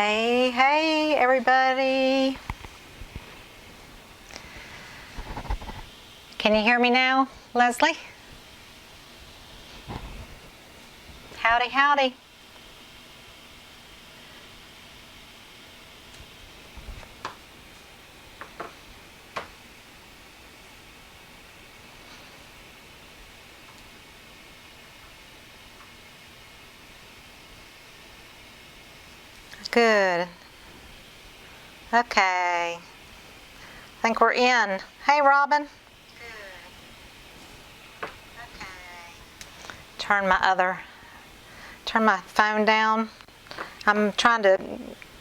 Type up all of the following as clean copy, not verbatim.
Hey, hey, everybody. Can you hear me now, Leslie? Howdy, howdy. Good. Okay. I think we're in. Hey, Robin. Good. Okay. Turn my phone down. I'm trying to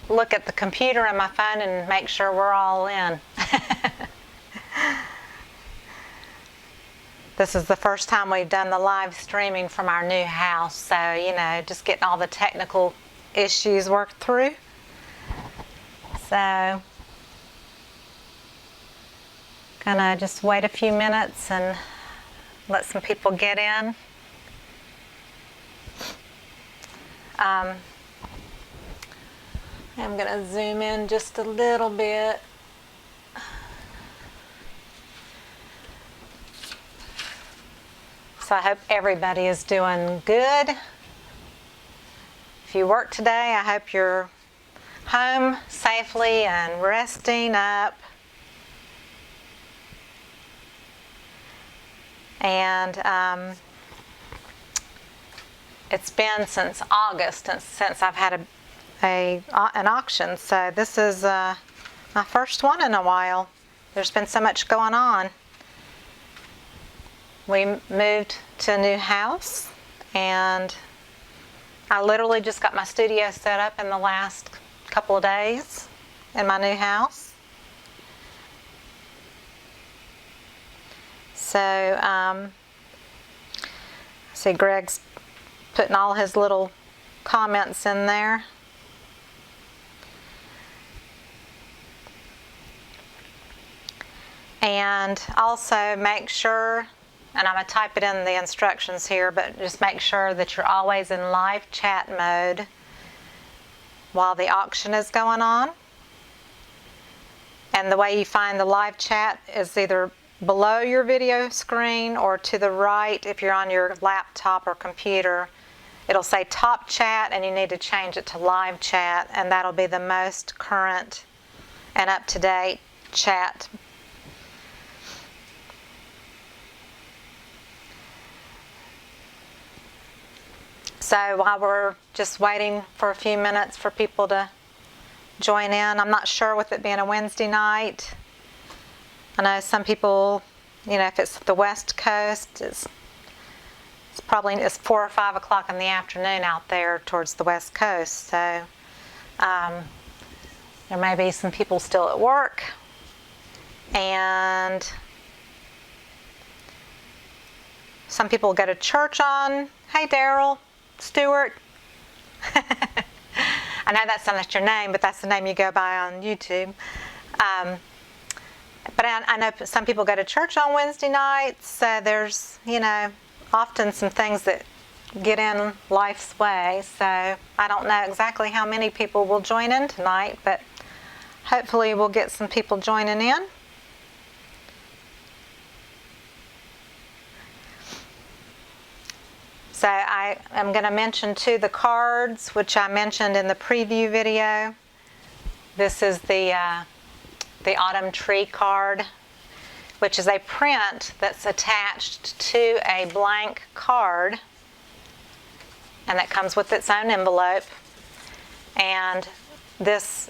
look at the computer and my phone and make sure we're all in. This is the first time we've done the live streaming from our new house, so, just getting all the technical issues worked through. So, gonna just wait a few minutes and let some people get in. I'm gonna zoom in just a little bit. So I hope everybody is doing good. If you work today, I hope you're home safely and resting up. And it's been since August since I've had an auction, so this is my first one in a while. There's been so much going on. We moved to a new house, and I literally just got my studio set up in the last couple of days in my new house. So, see Greg's putting all his little comments in there. And also make sure, and I'm going to type it in the instructions here, but just make sure that you're always in live chat mode while the auction is going on. And the way you find the live chat is either below your video screen or to the right if you're on your laptop or computer. It'll say top chat, and you need to change it to live chat, and that'll be the most current and up-to-date chat. So while we're just waiting for a few minutes for people to join in, I'm not sure with it being a Wednesday night. I know some people, if it's the West Coast, it's 4 or 5 o'clock in the afternoon out there towards the West Coast. So there may be some people still at work. And some people go to church on. Hey, Daryl. Stewart. I know that's not your name, but that's the name you go by on YouTube. But I know some people go to church on Wednesday nights, so there's, often some things that get in life's way. So I don't know exactly how many people will join in tonight, but hopefully we'll get some people joining in. So I am going to mention too the cards, which I mentioned in the preview video. This is the autumn tree card, which is a print that's attached to a blank card, and that comes with its own envelope. And this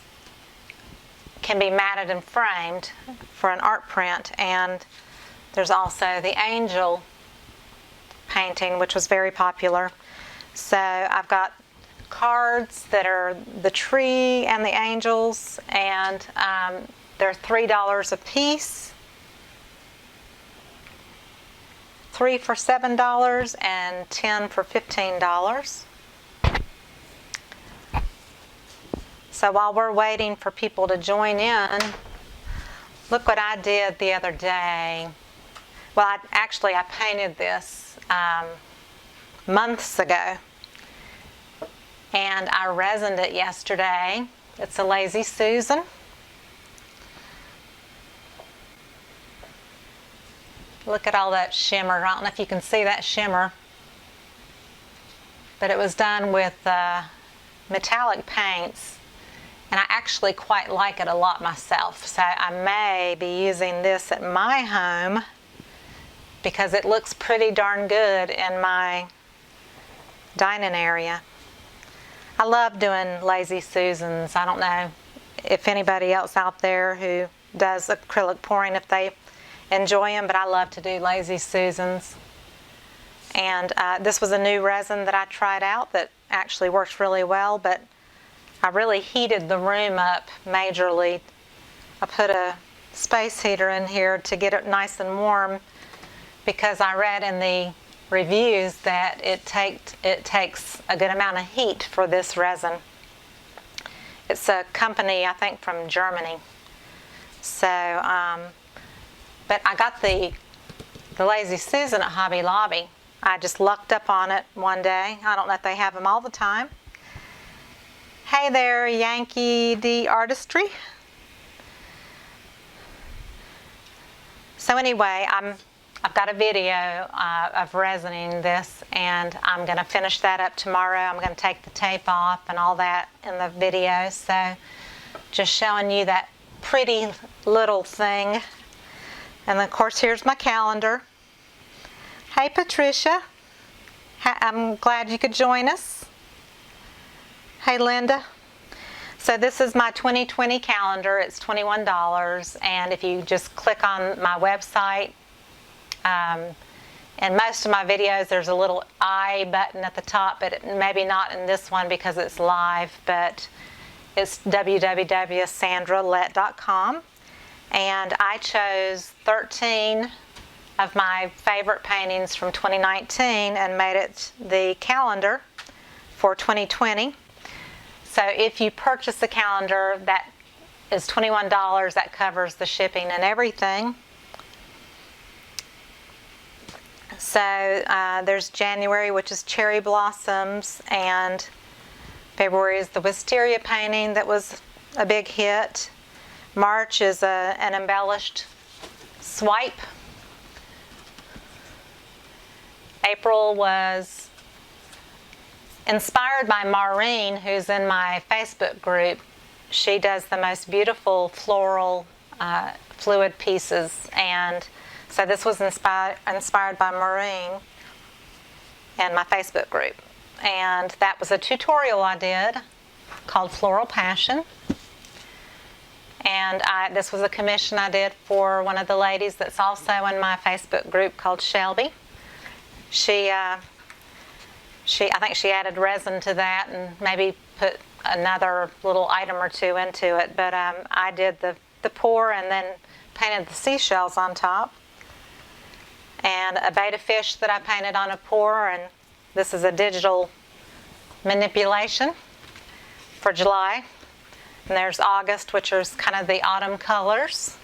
can be matted and framed for an art print. And there's also the angel painting, which was very popular. So I've got cards that are the tree and the angels, and they're $3 a piece. 3 for $7 and 10 for $15. So while we're waiting for people to join in, look what I did the other day. Well, I painted this months ago, and I resined it yesterday It's a Lazy Susan. Look at all that shimmer. I don't know if you can see that shimmer, but it was done with metallic paints, and I actually quite like it a lot myself. So I may be using this at my home because it looks pretty darn good in my dining area. I love doing Lazy Susans. I don't know if anybody else out there who does acrylic pouring, if they enjoy them, but I love to do Lazy Susans. And this was a new resin that I tried out that actually works really well, but I really heated the room up majorly. I put a space heater in here to get it nice and warm because I read in the reviews that it takes a good amount of heat for this resin. It's a company, I think, from Germany. So, but I got the Lazy Susan at Hobby Lobby. I just lucked up on it one day. I don't know if they have them all the time. Hey there, Yankee D Artistry. So anyway, I've got a video of resining this, and I'm going to finish that up tomorrow. I'm going to take the tape off and all that in the video. So just showing you that pretty little thing. And of course, here's my calendar. Hey, Patricia. I'm glad you could join us. Hey, Linda. So this is my 2020 calendar. It's $21. And if you just click on my website, in most of my videos, there's a little I button at the top, but maybe not in this one because it's live, but it's www.sandralett.com. And I chose 13 of my favorite paintings from 2019 and made it the calendar for 2020. So if you purchase the calendar, that is $21. That covers the shipping and everything. So there's January, which is cherry blossoms, and February is the wisteria painting that was a big hit. March is an embellished swipe. April was inspired by Maureen, who's in my Facebook group. She does the most beautiful floral fluid pieces, and so this was inspired by Maureen and my Facebook group. And that was a tutorial I did called Floral Passion. And this was a commission I did for one of the ladies that's also in my Facebook group called Shelby. I think she added resin to that and maybe put another little item or two into it. But I did the pour and then painted the seashells on top. And a betta fish that I painted on a pour, and this is a digital manipulation for July. And there's August, which is kind of the autumn colors.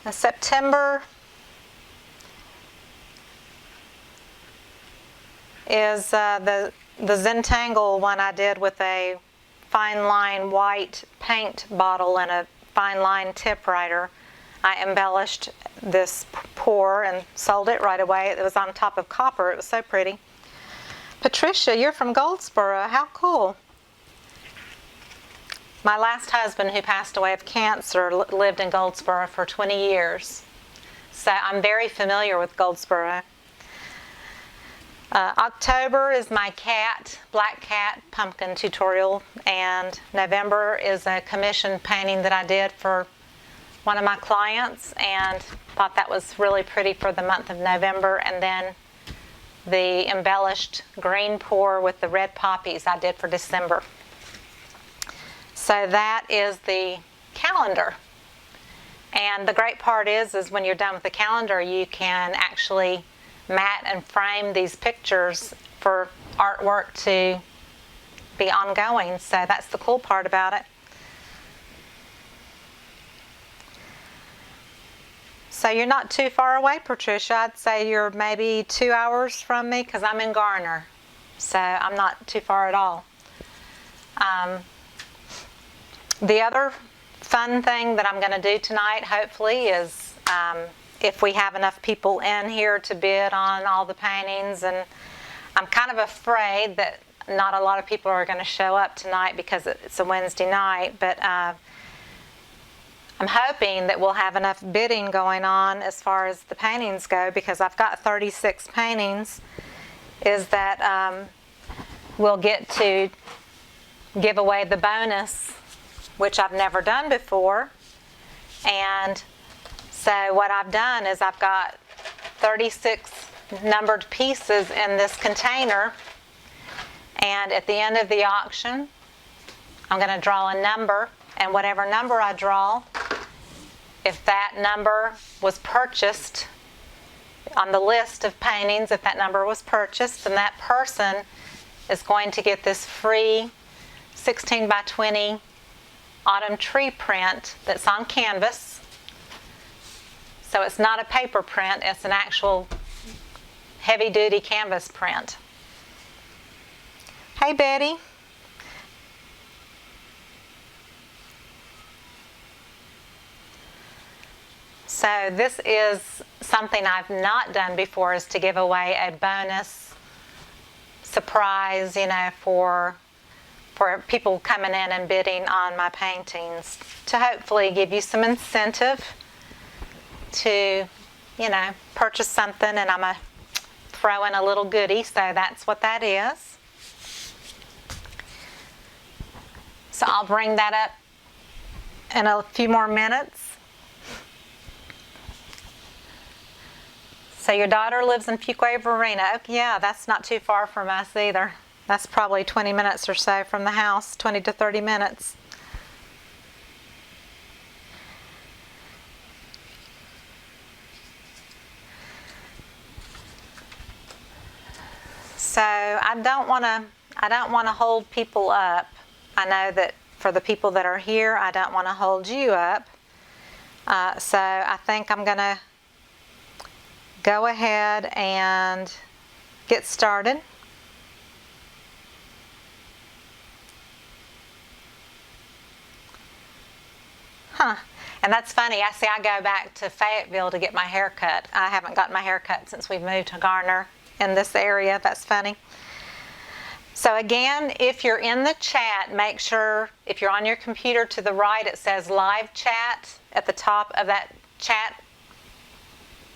And September is the Entangled one I did with a fine line white paint bottle and a fine line tip writer. I embellished this pour and sold it right away. It was on top of copper. It was so pretty. Patricia, you're from Goldsboro. How cool. My last husband, who passed away of cancer, lived in Goldsboro for 20 years. So I'm very familiar with Goldsboro. October is my black cat pumpkin tutorial, and November is a commission painting that I did for one of my clients, and thought that was really pretty for the month of November. And then the embellished green pour with the red poppies I did for December. So that is the calendar. And the great part is when you're done with the calendar, you can actually mat and frame these pictures for artwork to be ongoing. So that's the cool part about it. So you're not too far away, Patricia. I'd say you're maybe 2 hours from me because I'm in Garner. So I'm not too far at all. The other fun thing that I'm going to do tonight, hopefully, is if we have enough people in here to bid on all the paintings, and I'm kind of afraid that not a lot of people are going to show up tonight because it's a Wednesday night, but I'm hoping that we'll have enough bidding going on as far as the paintings go, because I've got 36 paintings, is that we'll get to give away the bonus, which I've never done before. And so what I've done is I've got 36 numbered pieces in this container, and at the end of the auction I'm going to draw a number, and whatever number I draw, if that number was purchased on the list of paintings, if that number was purchased, then that person is going to get this free 16 by 20 autumn tree print that's on canvas. So it's not a paper print, it's an actual heavy-duty canvas print. Hey, Betty. So this is something I've not done before, is to give away a bonus surprise, for people coming in and bidding on my paintings, to hopefully give you some incentive to, purchase something, and I'm going to throw in a little goodie, so that's what that is. So I'll bring that up in a few more minutes. So your daughter lives in Fuquay Varina. Yeah, that's not too far from us either. That's probably 20 minutes or so from the house, 20 to 30 minutes. So I don't want to hold people up. I know that for the people that are here, I don't want to hold you up. So I think I'm going to go ahead and get started. And that's funny. I go back to Fayetteville to get my hair cut. I haven't gotten my hair cut since we moved to Garner in this area. That's funny. So again, if you're in the chat, make sure, if you're on your computer, to the right it says live chat at the top of that chat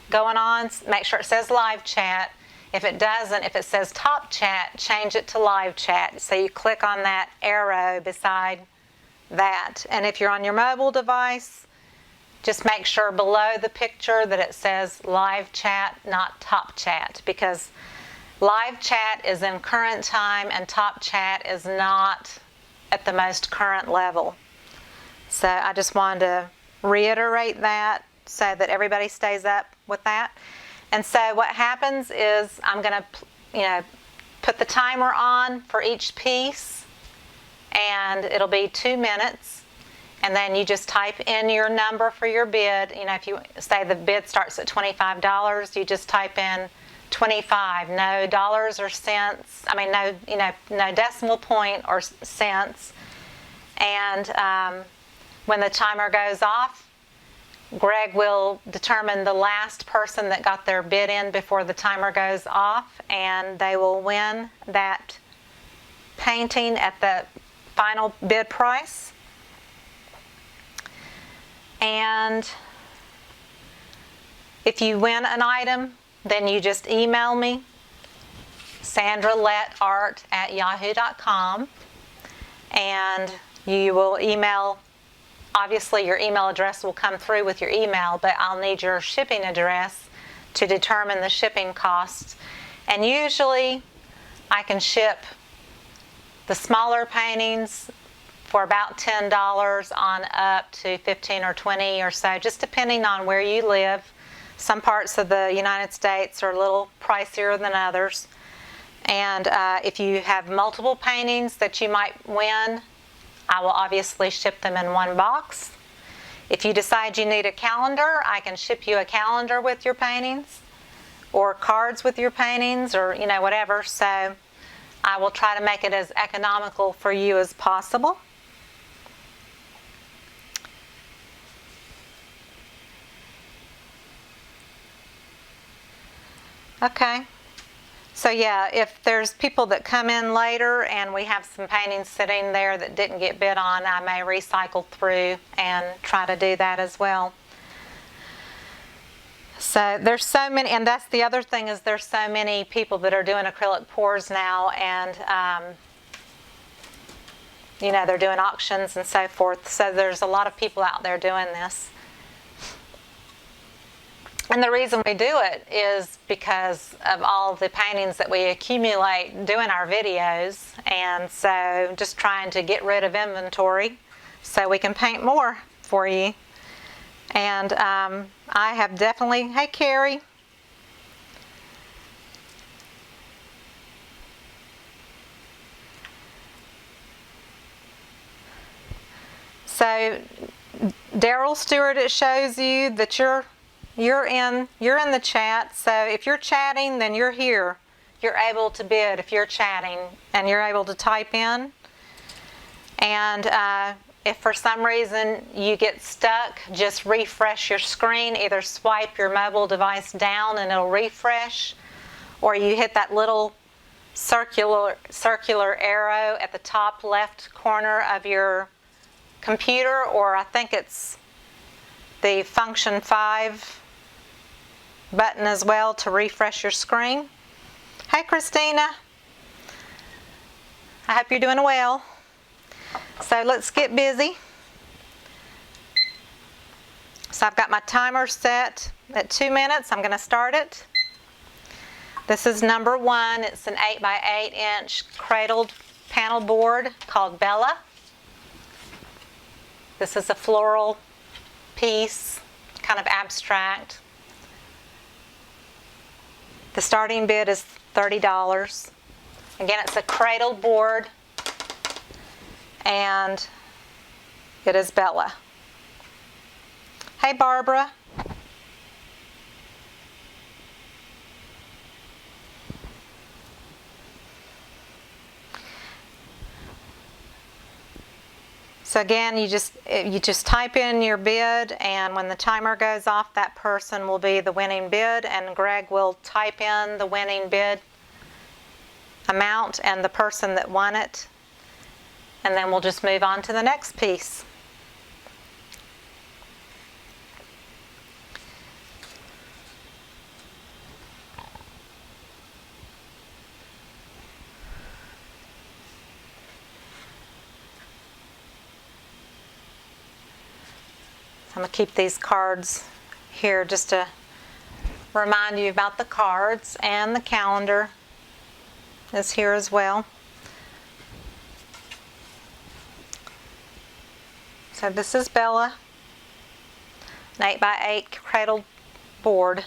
going on. Make sure it says live chat. If it doesn't, if it says top chat, change it to live chat. So you click on that arrow beside that. And if you're on your mobile device, just make sure below the picture that it says live chat, not top chat, because live chat is in current time and top chat is not at the most current level. So I just wanted to reiterate that so that everybody stays up with that. And so what happens is I'm going to put the timer on for each piece, and it'll be 2 minutes, and then you just type in your number for your bid. If you say the bid starts at $25, you just type in 25, no dollars or cents. No decimal point or cents. And when the timer goes off, Greg will determine the last person that got their bid in before the timer goes off, and they will win that painting at the final bid price. And if you win an item, then you just email me, sandralettart@yahoo.com, and you will email. Obviously, your email address will come through with your email, but I'll need your shipping address to determine the shipping costs. And usually, I can ship the smaller paintings for about $10 on up to $15 or $20 or so, just depending on where you live. Some parts of the United States are a little pricier than others. And if you have multiple paintings that you might win, I will obviously ship them in one box. If you decide you need a calendar, I can ship you a calendar with your paintings, or cards with your paintings, or whatever. So I will try to make it as economical for you as possible. Okay. So yeah, if there's people that come in later and we have some paintings sitting there that didn't get bid on, I may recycle through and try to do that as well. So there's so many, and that's the other thing, is there's so many people that are doing acrylic pours now, and they're doing auctions and so forth. So there's a lot of people out there doing this. And the reason we do it is because of all the paintings that we accumulate doing our videos, and so just trying to get rid of inventory so we can paint more for you. And I have definitely, hey Carrie. So Daryl Stewart, it shows you that you're in the chat. So if you're chatting, then you're here. You're able to bid if you're chatting, and you're able to type in. And if for some reason you get stuck, just refresh your screen. Either swipe your mobile device down and it'll refresh, or you hit that little circular arrow at the top left corner of your computer, or I think it's the function 5 button as well to refresh your screen. Hey Christina, I hope you're doing well. So let's get busy. So I've got my timer set at 2 minutes. I'm going to start it. This is number 1. It's an 8 by 8 inch cradled panel board called Bella. This is a floral piece, kind of abstract. The starting bid is $30. Again, it's a cradled board, and it is Bella. Hey Barbara. So again, you just type in your bid, and when the timer goes off, that person will be the winning bid, and Greg will type in the winning bid amount and the person that won it, and then we'll just move on to the next piece. I'm going to keep these cards here just to remind you about the cards, and the calendar is here as well. So this is Bella, an 8 by 8 cradled board.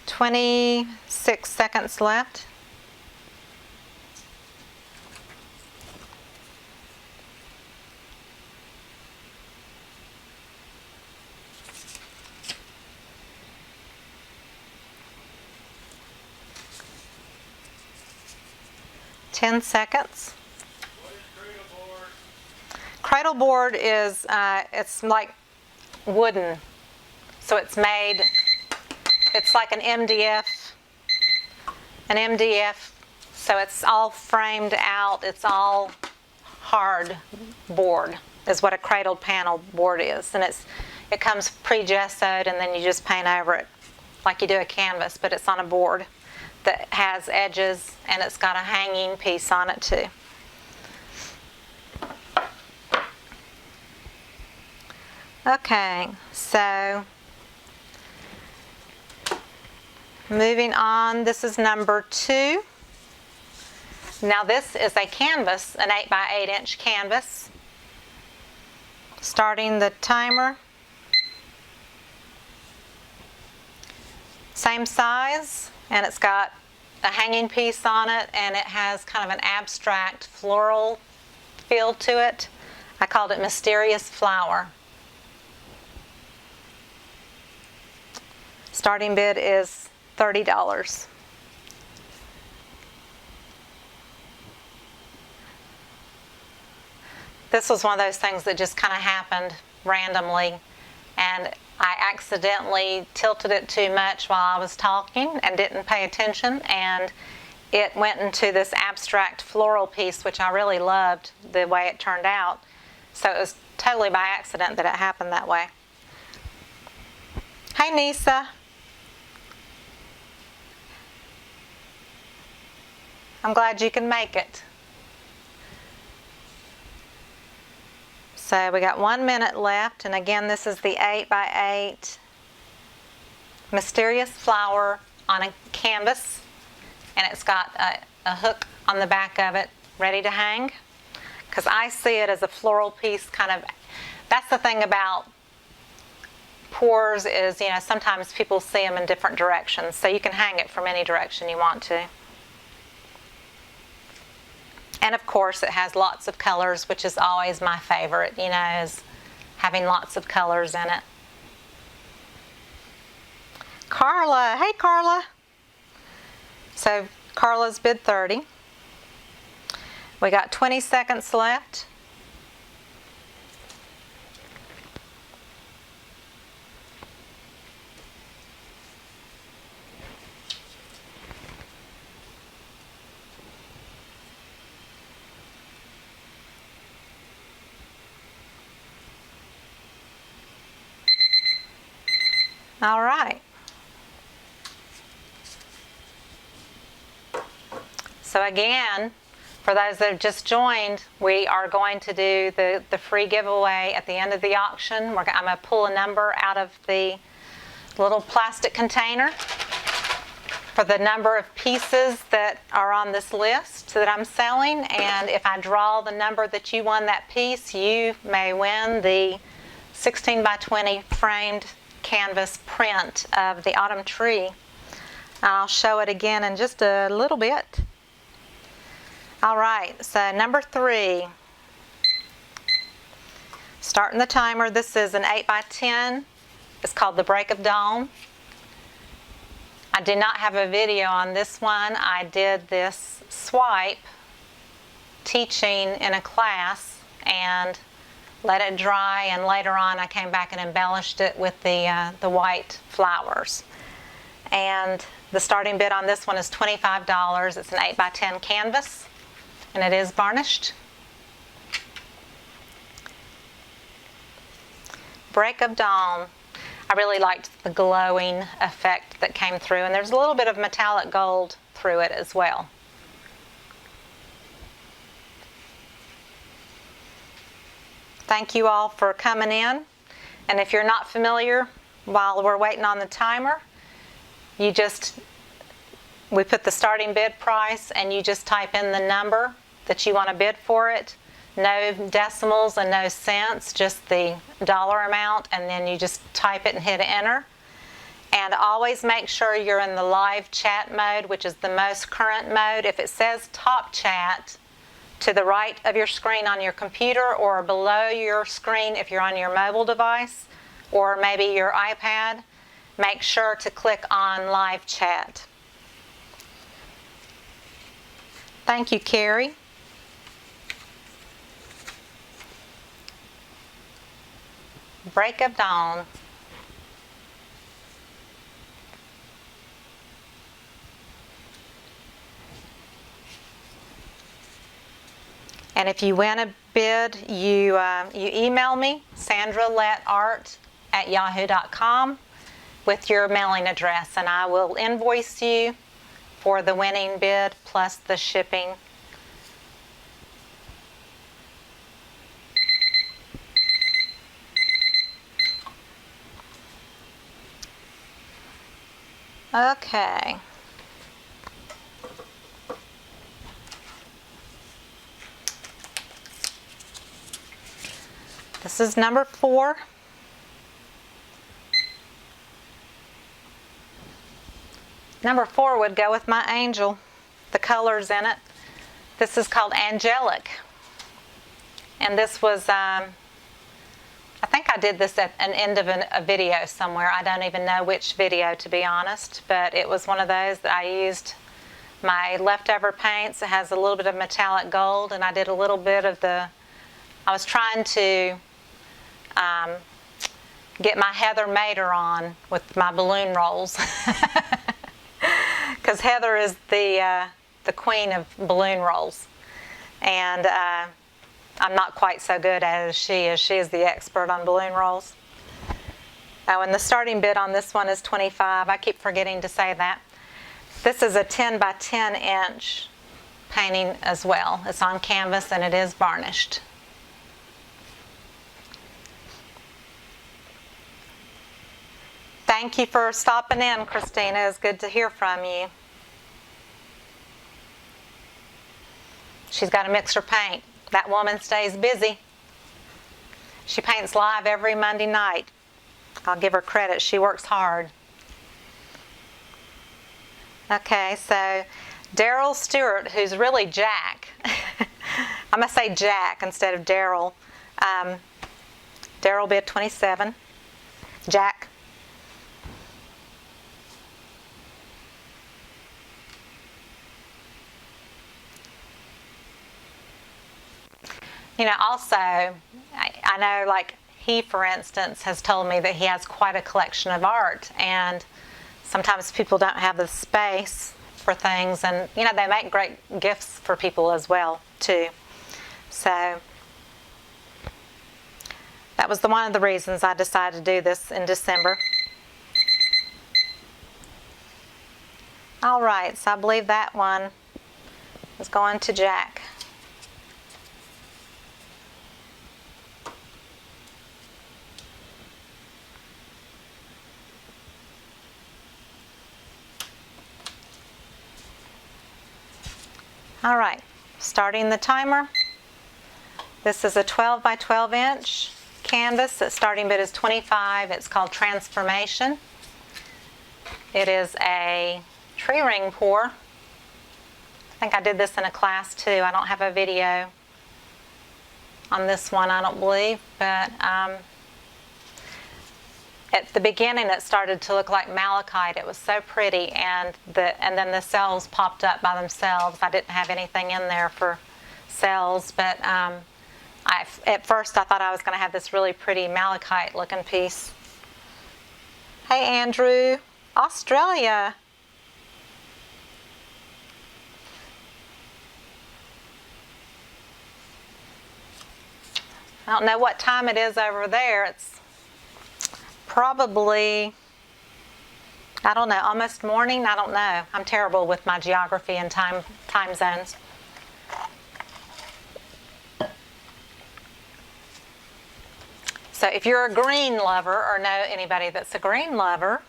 26 seconds left. Ten seconds. What is cradle board? Cradle board is it's like wooden, so it's made. It's like an MDF. So it's all framed out. It's all hard board is what a cradled panel board is, and it comes pre-gessoed, and then you just paint over it like you do a canvas, but it's on a board that has edges, and it's got a hanging piece on it too. Okay, so moving on, this is number 2. Now this is a canvas, an 8 by 8 inch canvas. Starting the timer. Same size, and it's got a hanging piece on it, and it has kind of an abstract floral feel to it. I called it Mysterious Flower. Starting bid is $30. This was one of those things that just kind of happened randomly, and I accidentally tilted it too much while I was talking and didn't pay attention, and it went into this abstract floral piece, which I really loved the way it turned out. So it was totally by accident that it happened that way. Hey, Nisa. I'm glad you can make it. So we got 1 minute left, and again, this is the 8x8 mysterious flower on a canvas, and it's got a hook on the back of it ready to hang, because I see it as a floral piece kind of. That's the thing about pours is, sometimes people see them in different directions, so you can hang it from any direction you want to. And of course, it has lots of colors, which is always my favorite, is having lots of colors in it. Karla, hey Karla. So Karla's bid 30. We got 20 seconds left. All right. So again, for those that have just joined, we are going to do the free giveaway at the end of the auction. I'm going to pull a number out of the little plastic container for the number of pieces that are on this list that I'm selling. And if I draw the number that you won that piece, you may win the 16 by 20 framed canvas print of the autumn tree. I'll show it again in just a little bit. All right, so number 3. Starting the timer. This is an 8 by 10. It's called The Break of Dawn. I do not have a video on this one. I did this swipe teaching in a class and let it dry, and later on I came back and embellished it with the white flowers. And the starting bid on this one is $25. It's an 8 by 10 canvas, and it is varnished. Break of Dawn. I really liked the glowing effect that came through, and there's a little bit of metallic gold through it as well. Thank you all for coming in. And if you're not familiar, while we're waiting on the timer, we put the starting bid price, and you just type in the number that you want to bid for it. No decimals and no cents, just the dollar amount, and then you just type it and hit enter. And always make sure you're in the live chat mode, which is the most current mode. If it says top chat to the right of your screen on your computer, or below your screen if you're on your mobile device, or maybe your iPad, make sure to click on live chat. Thank you, Carrie. Break of Dawn. And if you win a bid, you email me, sandralettart@yahoo.com, with your mailing address, and I will invoice you for the winning bid plus the shipping. Okay. This is number 4. Number 4 would go with my angel, the colors in it. This is called Angelic. And this was, I think I did this at an end of a video somewhere. I don't even know which video, to be honest, but it was one of those that I used my leftover paints. It has a little bit of metallic gold, and I did a little bit of I was trying to get my Heather Mater on with my balloon rolls. Because Heather is the queen of balloon rolls. And I'm not quite so good at it as she is. She is the expert on balloon rolls. Oh, and the starting bid on this one is $25. I keep forgetting to say that. This is a 10 by 10 inch painting as well. It's on canvas and it is varnished. Thank you for stopping in, Christina. It's good to hear from you. She's got a mixer paint. That woman stays busy. She paints live every Monday night. I'll give her credit. She works hard. Okay, so Daryl Stewart, who's really Jack. I'm going to say Jack instead of Daryl. Daryl bid $27. Jack. You know, also, I know, like, he, for instance, has told me that he has quite a collection of art, and sometimes people don't have the space for things, and, you know, they make great gifts for people as well, too. So, that was one of the reasons I decided to do this in December. All right, so I believe that one is going to Jack. All right, starting the timer. This is a 12 by 12 inch canvas. The starting bid is $25. It's called Transformation. It is a tree ring pour. I think I did this in a class too. I don't have a video on this one, I don't believe, but at the beginning it started to look like malachite. It was so pretty, and then the cells popped up by themselves. I didn't have anything in there for cells, but at first I thought I was going to have this really pretty malachite looking piece. Hey Andrew, Australia. I don't know what time it is over there. It's probably, I don't know, almost morning? I don't know. I'm terrible with my geography and time zones. So if you're a green lover or know anybody that's a green lover,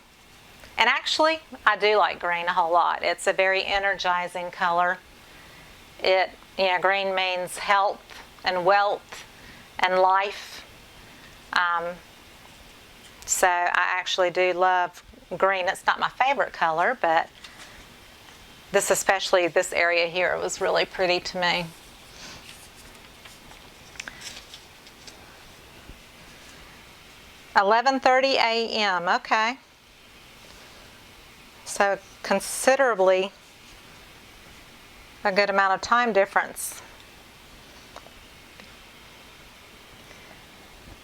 and actually I do like green a whole lot. It's a very energizing color. Green means health and wealth and life. So I actually do love green. It's not my favorite color, but especially this area here, was really pretty to me. $11:30 a.m. Okay. So considerably a good amount of time difference.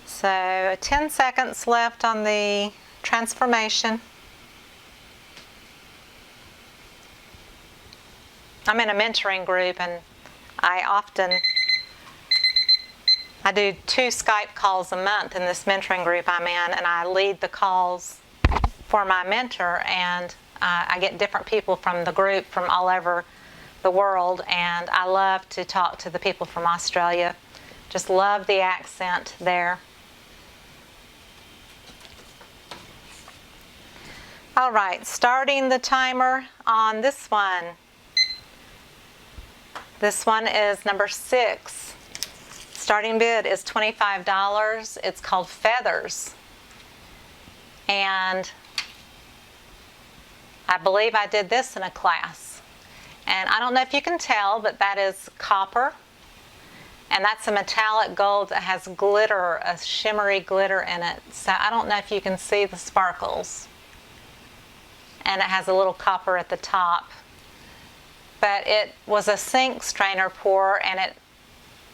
So 10 seconds left on the transformation. I'm in a mentoring group, and I do 2 Skype calls a month in this mentoring group I'm in, and I lead the calls for my mentor, and I get different people from the group from all over the world, and I love to talk to the people from Australia. Just love the accent there. All right, starting the timer on this one. This one is number 6. Starting bid is $25. It's called Feathers. And I believe I did this in a class. And I don't know if you can tell, but that is copper. And that's a metallic gold that has glitter, a shimmery glitter in it. So I don't know if you can see the sparkles. And it has a little copper at the top. But it was a sink strainer pour, and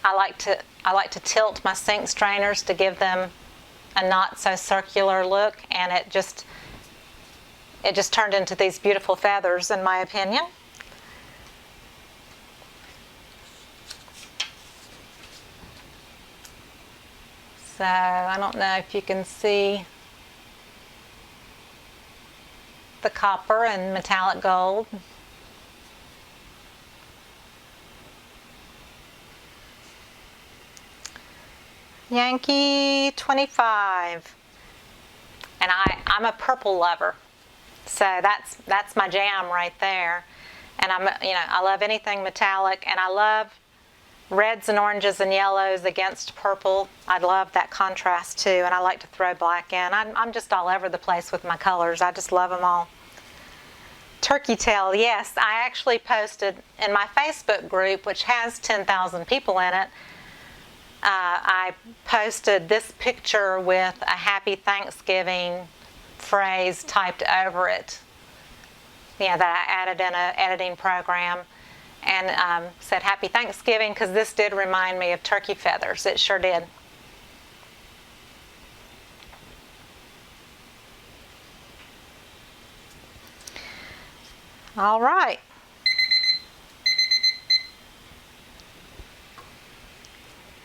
I like to tilt my sink strainers to give them a not so circular look, and it just turned into these beautiful feathers, in my opinion. So I don't know if you can see the copper and metallic gold. Yankee 25. And I'm a purple lover. So that's my jam right there. And I love anything metallic, and I love reds and oranges and yellows against purple. I love that contrast too, and I like to throw black in. I'm just all over the place with my colors. I just love them all. Turkey tail, yes. I actually posted in my Facebook group, which has 10,000 people in it, I posted this picture with a Happy Thanksgiving phrase typed over it, that I added in an editing program, and said Happy Thanksgiving, because this did remind me of turkey feathers. It sure did. All right.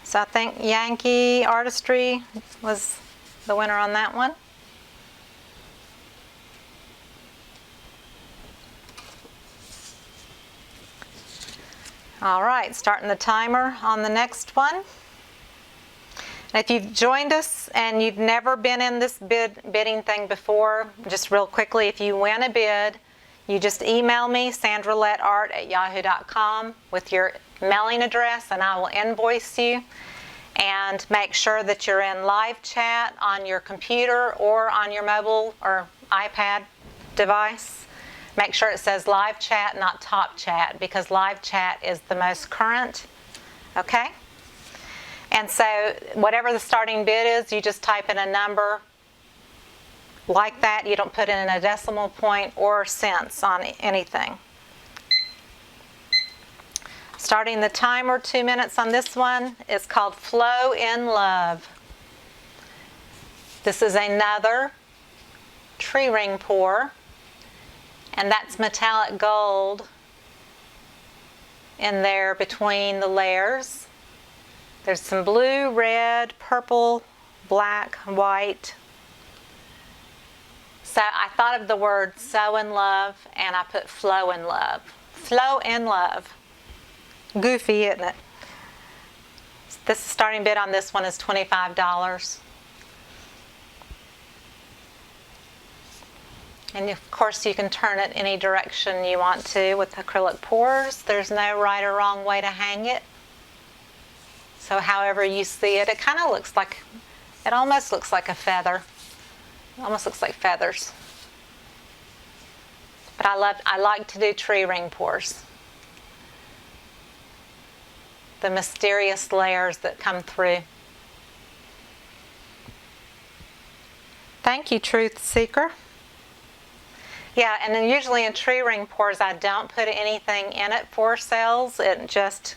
So I think Yankee Artistry was the winner on that one. All right, starting the timer on the next one. And if you've joined us and you've never been in this bidding thing before, just real quickly, if you win a bid, you just email me, sandralettart@yahoo.com, with your mailing address, and I will invoice you. And make sure that you're in live chat on your computer or on your mobile or iPad device. Make sure it says live chat, not top chat, because live chat is the most current. Okay? And so whatever the starting bid is, you just type in a number like that. You don't put in a decimal point or cents on anything. Starting the timer, 2 minutes on this one. It's called Flow in Love. This is another tree ring pour, and that's metallic gold in there between the layers. There's some blue, red, purple, black, white. So I thought of the word so in love, and I put flow in love. Flow in love. Goofy, isn't it? This starting bid on this one is $25. And of course you can turn it any direction you want to with acrylic pours. There's no right or wrong way to hang it. So however you see it, it kind of looks like, it almost looks like a feather. It almost looks like feathers. But I like to do tree ring pours. The mysterious layers that come through. Thank you, Truth Seeker. Yeah, and then usually in tree ring pours, I don't put anything in it for sales. It just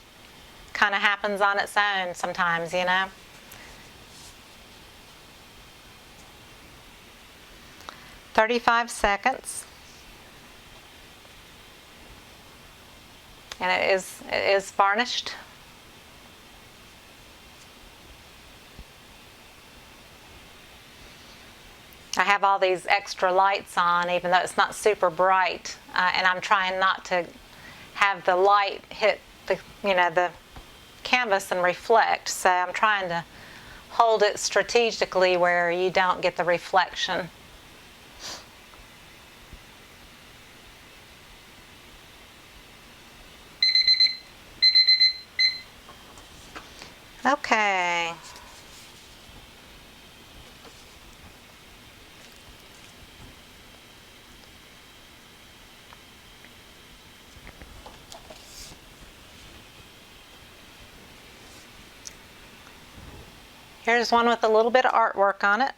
kind of happens on its own sometimes, 35 seconds. And it is varnished. I have all these extra lights on, even though it's not super bright, and I'm trying not to have the light hit the canvas and reflect. So I'm trying to hold it strategically where you don't get the reflection. Okay. Here's one with a little bit of artwork on it.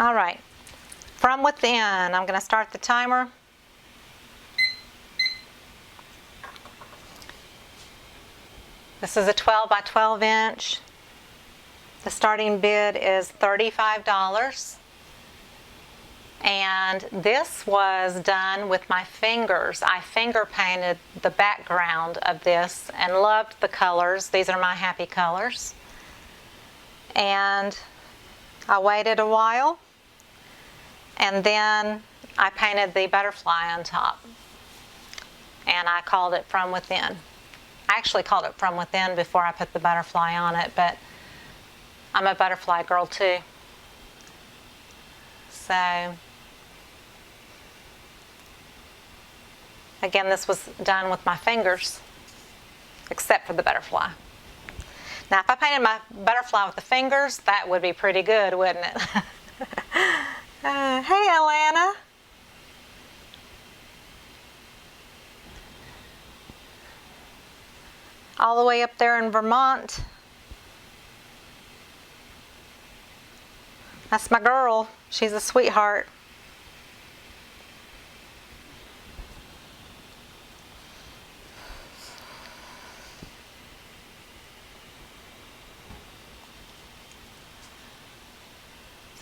All right, from within, I'm going to start the timer. This is a 12 by 12 inch. The starting bid is $35. And this was done with my fingers. I finger painted the background of this and loved the colors. These are my happy colors. And I waited a while, and then I painted the butterfly on top. And I called it From Within. I actually called it From Within before I put the butterfly on it, but I'm a butterfly girl too. So, again, this was done with my fingers, except for the butterfly. Now, if I painted my butterfly with the fingers, that would be pretty good, wouldn't it? Hey, Alana. All the way up there in Vermont. That's my girl. She's a sweetheart.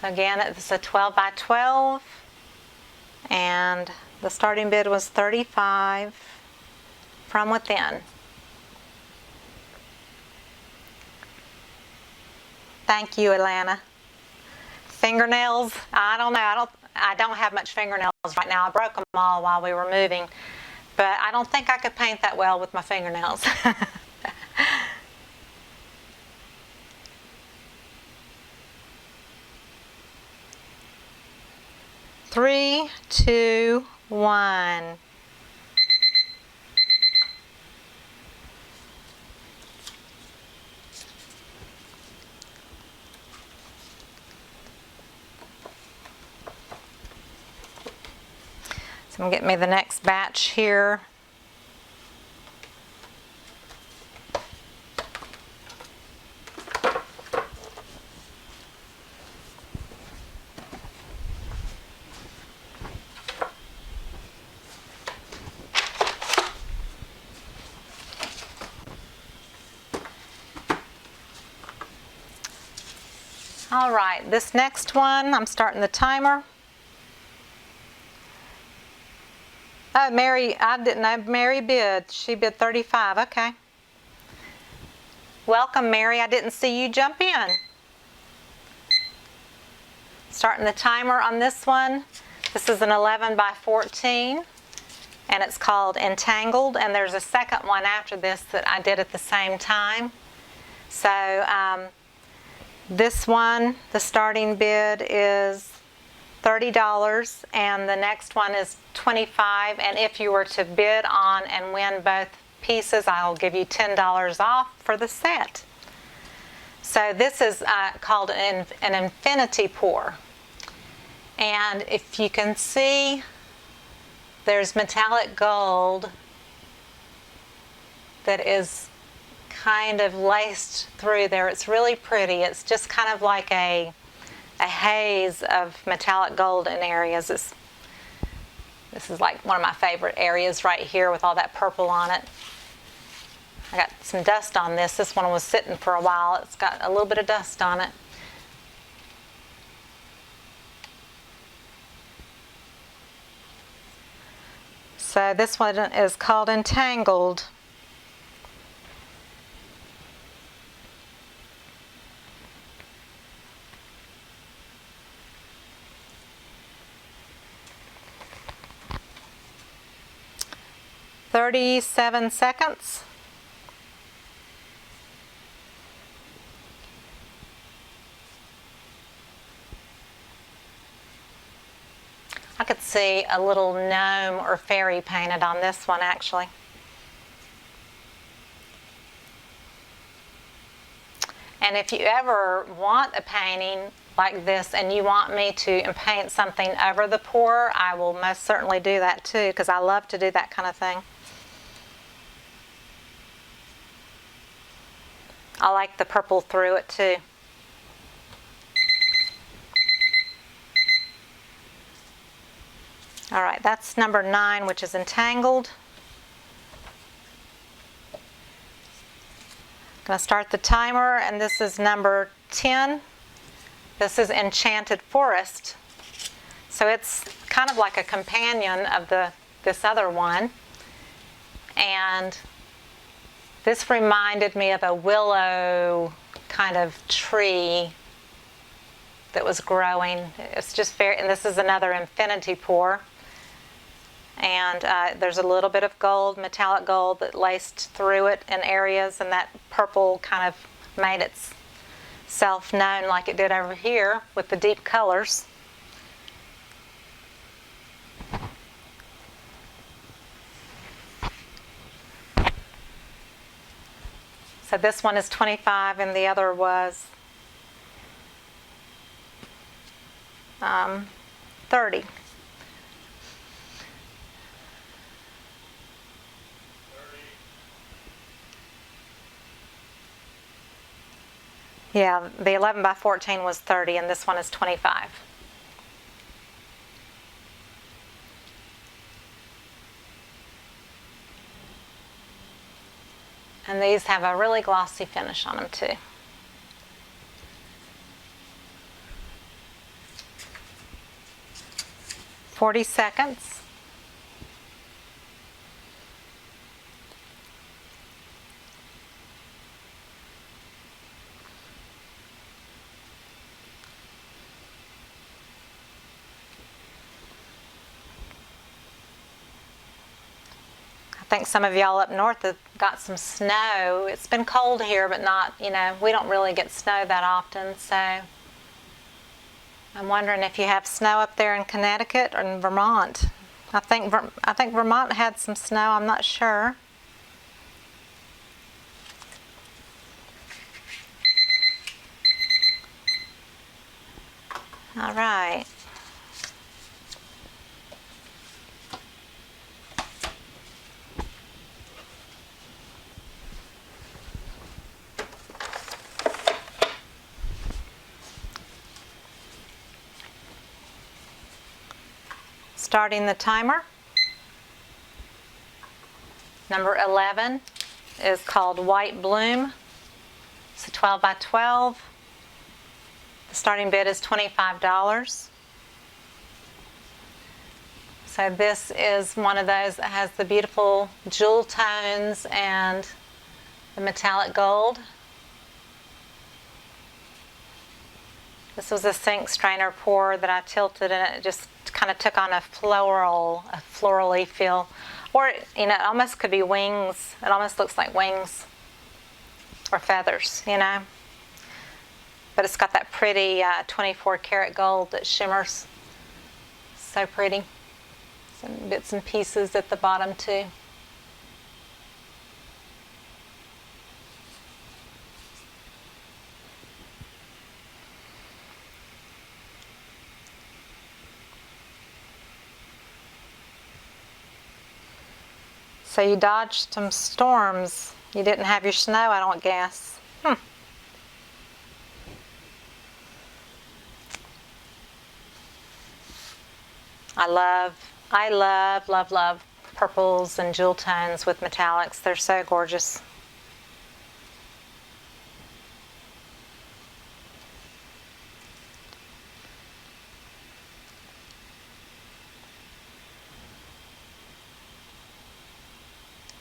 So again, it's a 12 by 12, and the starting bid was $35 From Within. Thank you, Alana. Fingernails, I don't know. I don't have much fingernails right now. I broke them all while we were moving, but I don't think I could paint that well with my fingernails. 3, 2, 1. So I'm getting me the next batch here. All right, this next one, I'm starting the timer. Oh, Mary, I didn't know Mary bid. She bid $35, okay. Welcome, Mary, I didn't see you jump in. Starting the timer on this one. This is an 11 by 14, and it's called Entangled, and there's a second one after this that I did at the same time. So, this one, the starting bid is $30, and the next one is $25. And if you were to bid on and win both pieces, I'll give you $10 off for the set. So this is called an infinity pour. And if you can see, there's metallic gold that is kind of laced through there. It's really pretty. It's just kind of like a haze of metallic gold in areas. This is like one of my favorite areas right here with all that purple on it. I got some dust on this. This one was sitting for a while. It's got a little bit of dust on it. So this one is called Entangled. "37 seconds. I could see a little gnome or fairy painted on this one, actually. And if you ever want a painting like this and you want me to paint something over the pour, I will most certainly do that too, because I love to do that kind of thing. I like the purple through it too. All right, that's number 9, which is Entangled. I'm going to start the timer, and this is number 10. This is Enchanted Forest. So it's kind of like a companion of this other one. And this reminded me of a willow kind of tree that was growing. It's just very, and this is another infinity pour. And there's a little bit of gold, metallic gold, that laced through it in areas, and that purple kind of made itself known like it did over here with the deep colors. So this one is 25 and the other was 30. Yeah, the 11 by 14 was 30 and this one is 25. And these have a really glossy finish on them too. "40 seconds. I think some of y'all up north have got some snow. It's been cold here, but not, we don't really get snow that often, so I'm wondering if you have snow up there in Connecticut or in Vermont. I think Vermont had some snow, I'm not sure. All right. Starting the timer. Number 11 is called White Bloom. It's a 12 by 12. The starting bid is $25. So this is one of those that has the beautiful jewel tones and the metallic gold. This was a sink strainer pour that I tilted, and it just kind of took on a florally feel. Or, it almost could be wings. It almost looks like wings or feathers, But it's got that pretty 24 karat gold that shimmers. So pretty. Some bits and pieces at the bottom too. So you dodged some storms. You didn't have your snow, I don't guess. I love purples and jewel tones with metallics. They're so gorgeous.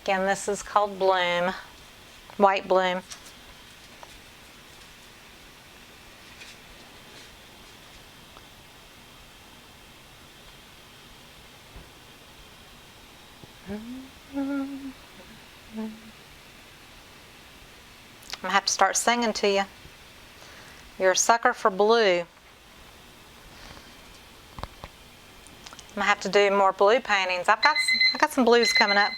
Again, this is called Bloom, White Bloom. I'm gonna have to start singing to you. You're a sucker for blue. I'm gonna have to do more blue paintings. I got some blues coming up.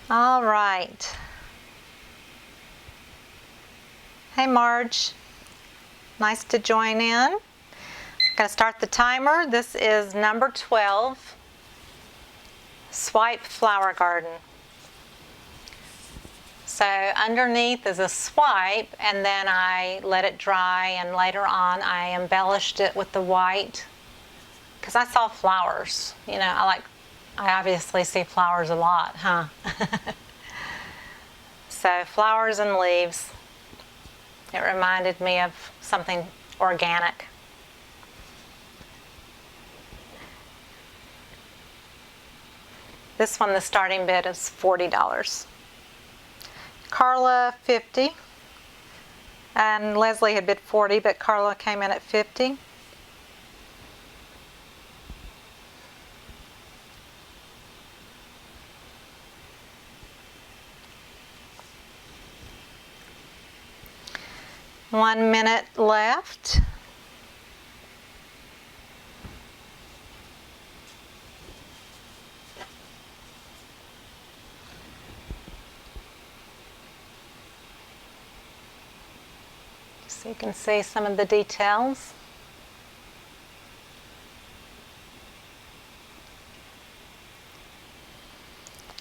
All right. Hey, Marge. Nice to join in. I'm going to start the timer. This is number 12. swipe flower garden. So underneath is a swipe, and then I let it dry, and later on I embellished it with the white because I saw flowers. You know, I obviously see flowers a lot, huh? So flowers and leaves. It reminded me of something organic. This one, the starting bid is $40. Karla, $50. And Leslie had bid $40, but Karla came in at $50. One minute left. So you can see some of the details.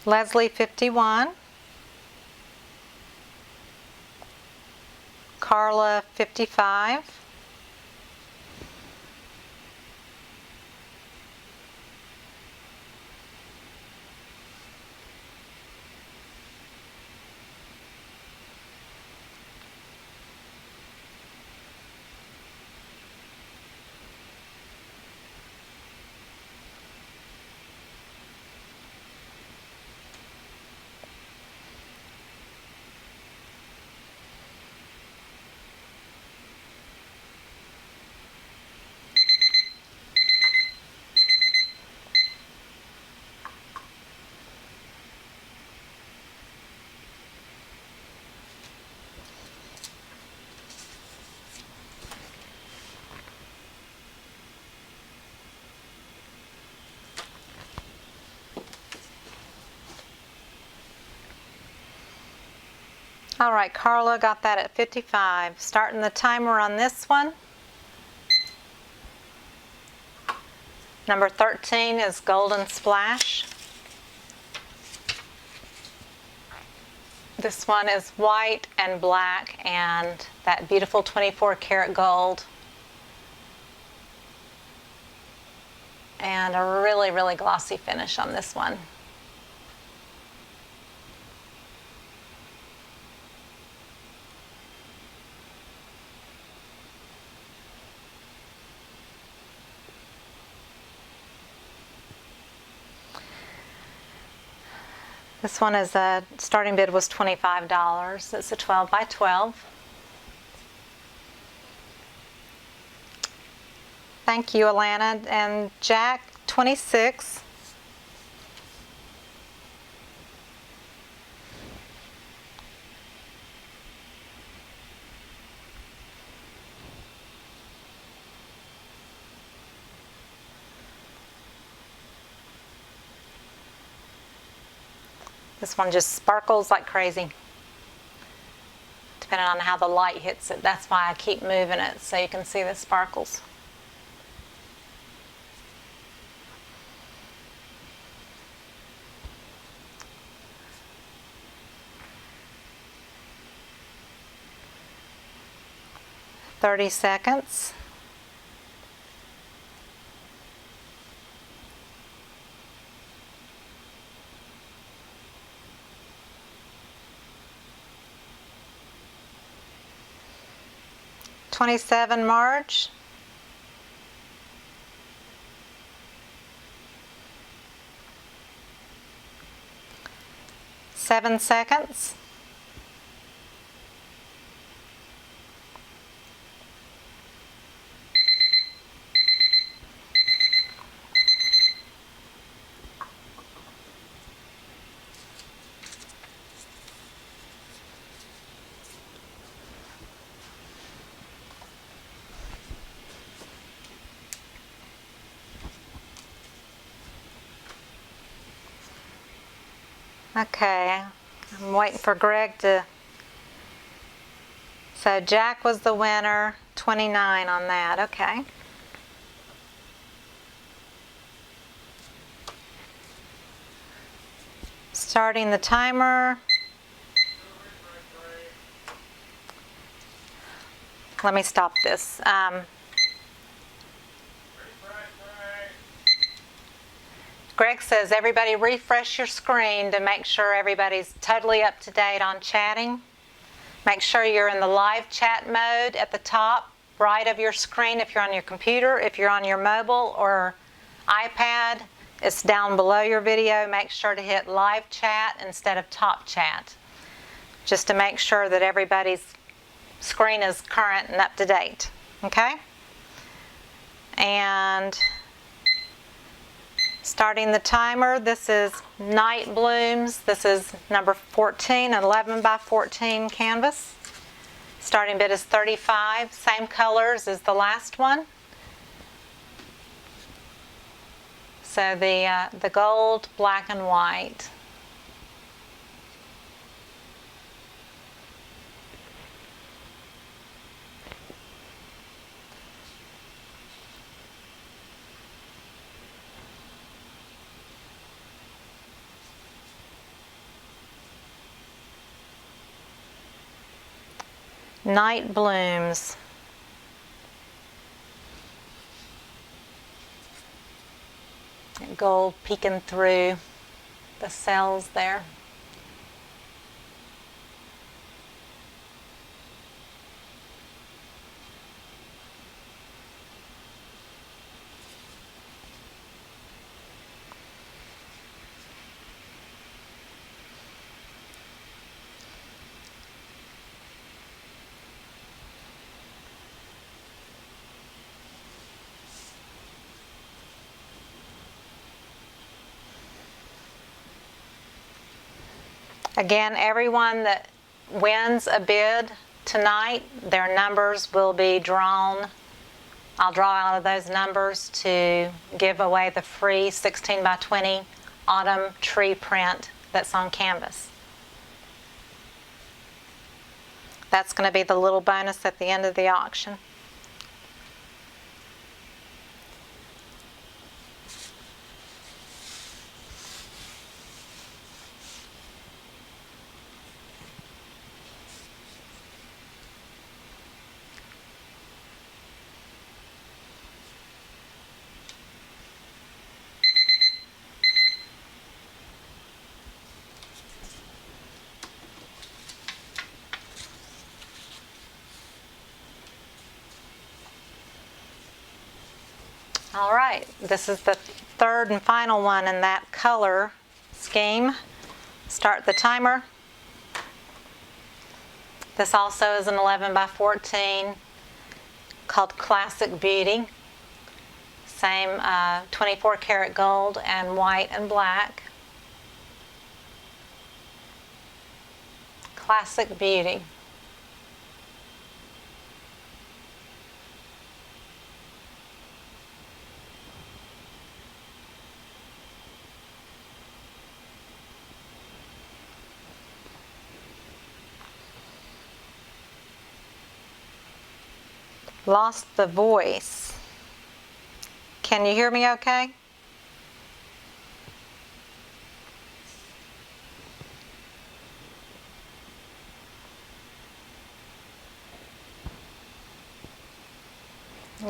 Leslie, 51. Karla, 55. All right, Karla got that at 55. Starting the timer on this one. Number 13 is Golden Splash. This one is white and black and that beautiful 24 karat gold. And a really, really glossy finish on this one. This one is a starting bid was $25. It's a 12 by 12. Thank you, Alana. And Jack, 26. This one just sparkles like crazy, depending on how the light hits it. That's why I keep moving it, so you can see the sparkles. "30 seconds. "27, Marge. "7 seconds. Okay, I'm waiting for Greg to... So Jack was the winner, 29 on that, okay. Starting the timer. Let me stop this. Greg says everybody refresh your screen to make sure everybody's totally up to date on chatting. Make sure you're in the live chat mode at the top right of your screen if you're on your computer. If you're on your mobile or iPad, it's down below your video. Make sure to hit live chat instead of top chat, just to make sure that everybody's screen is current and up to date. Okay? And starting the timer, this is Night Blooms. This is number 14, 11 by 14 canvas. Starting bid is 35, same colors as the last one. So the gold, black, and white. Night Blooms. Gold peeking through the cells there. Again, everyone that wins a bid tonight, their numbers will be drawn. I'll draw out of those numbers to give away the free 16 by 20 autumn tree print that's on canvas. That's going to be the little bonus at the end of the auction. All right, this is the third and final one in that color scheme. Start the timer. This also is an 11 by 14 called Classic Beauty. Same 24 karat gold and white and black. Classic Beauty. Lost the voice. Can you hear me okay?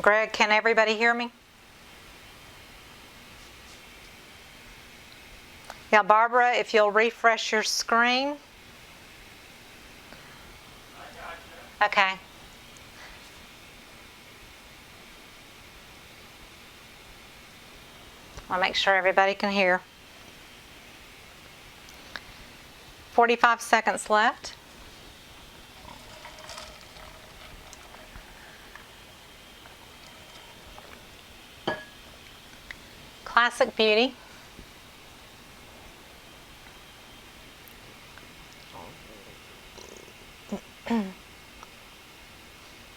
Greg, can everybody hear me? Yeah, Barbara, if you'll refresh your screen. Okay. I'll make sure everybody can hear. 45 seconds left. Classic Beauty.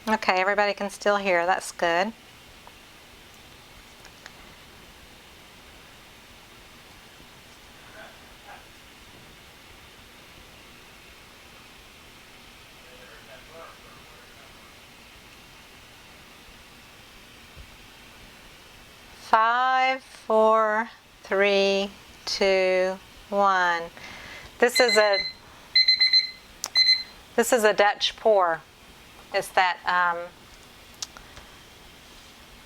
Okay, everybody can still hear. That's good. Five, four, three, two, one. This is a Dutch pour. It's that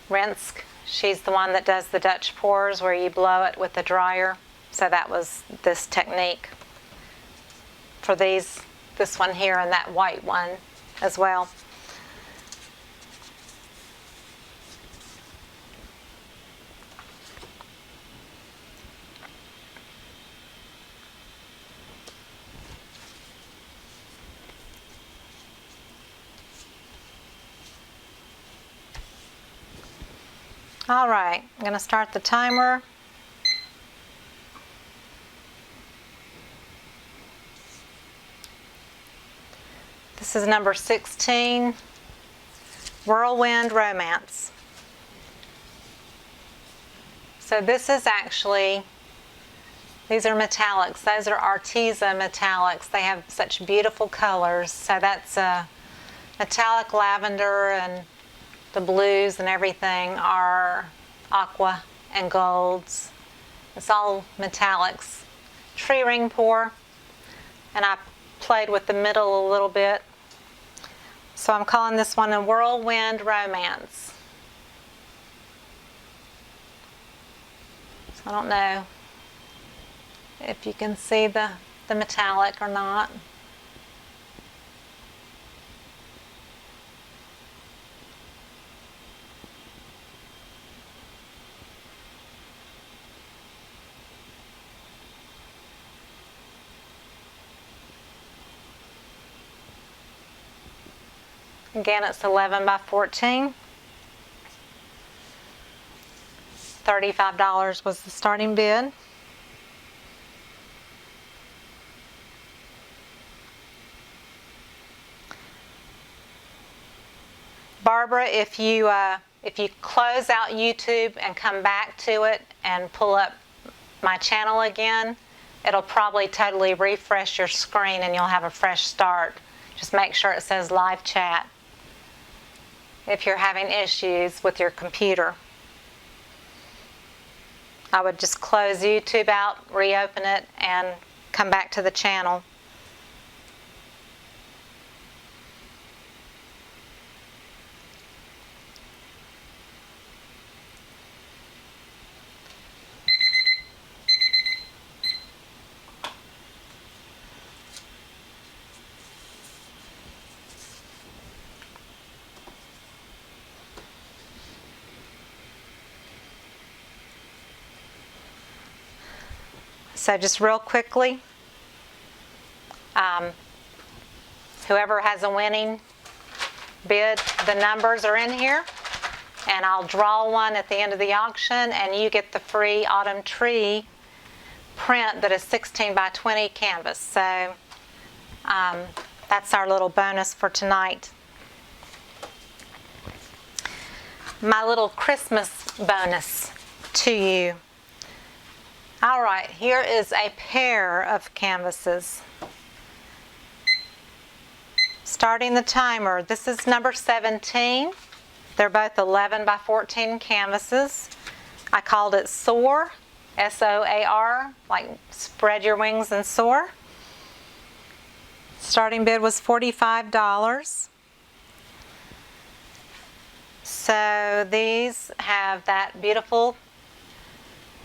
Rensk. She's the one that does the Dutch pours where you blow it with the dryer. So that was this technique for this one here and that white one as well. All right, I'm going to start the timer. This is number 16, Whirlwind Romance. So this is actually, these are metallics. Those are Arteza metallics. They have such beautiful colors. So that's metallic lavender, and the blues and everything are aqua and golds. It's all metallics. Tree ring pour, and I played with the middle a little bit. So I'm calling this one a Whirlwind Romance. So I don't know if you can see the metallic or not. Again, it's 11 by 14. $35 was the starting bid. Barbara, if you close out YouTube and come back to it and pull up my channel again, it'll probably totally refresh your screen and you'll have a fresh start. Just make sure it says live chat if you're having issues with your computer. I would just close YouTube out, reopen it, and come back to the channel. So just real quickly, whoever has a winning bid, the numbers are in here, and I'll draw one at the end of the auction, and you get the free autumn tree print that is 16 by 20 canvas. So that's our little bonus for tonight. My little Christmas bonus to you. All right, here is a pair of canvases. Starting the timer, this is number 17. They're both 11 by 14 canvases. I called it Soar, S-O-A-R, like spread your wings and soar. Starting bid was $45. So these have that beautiful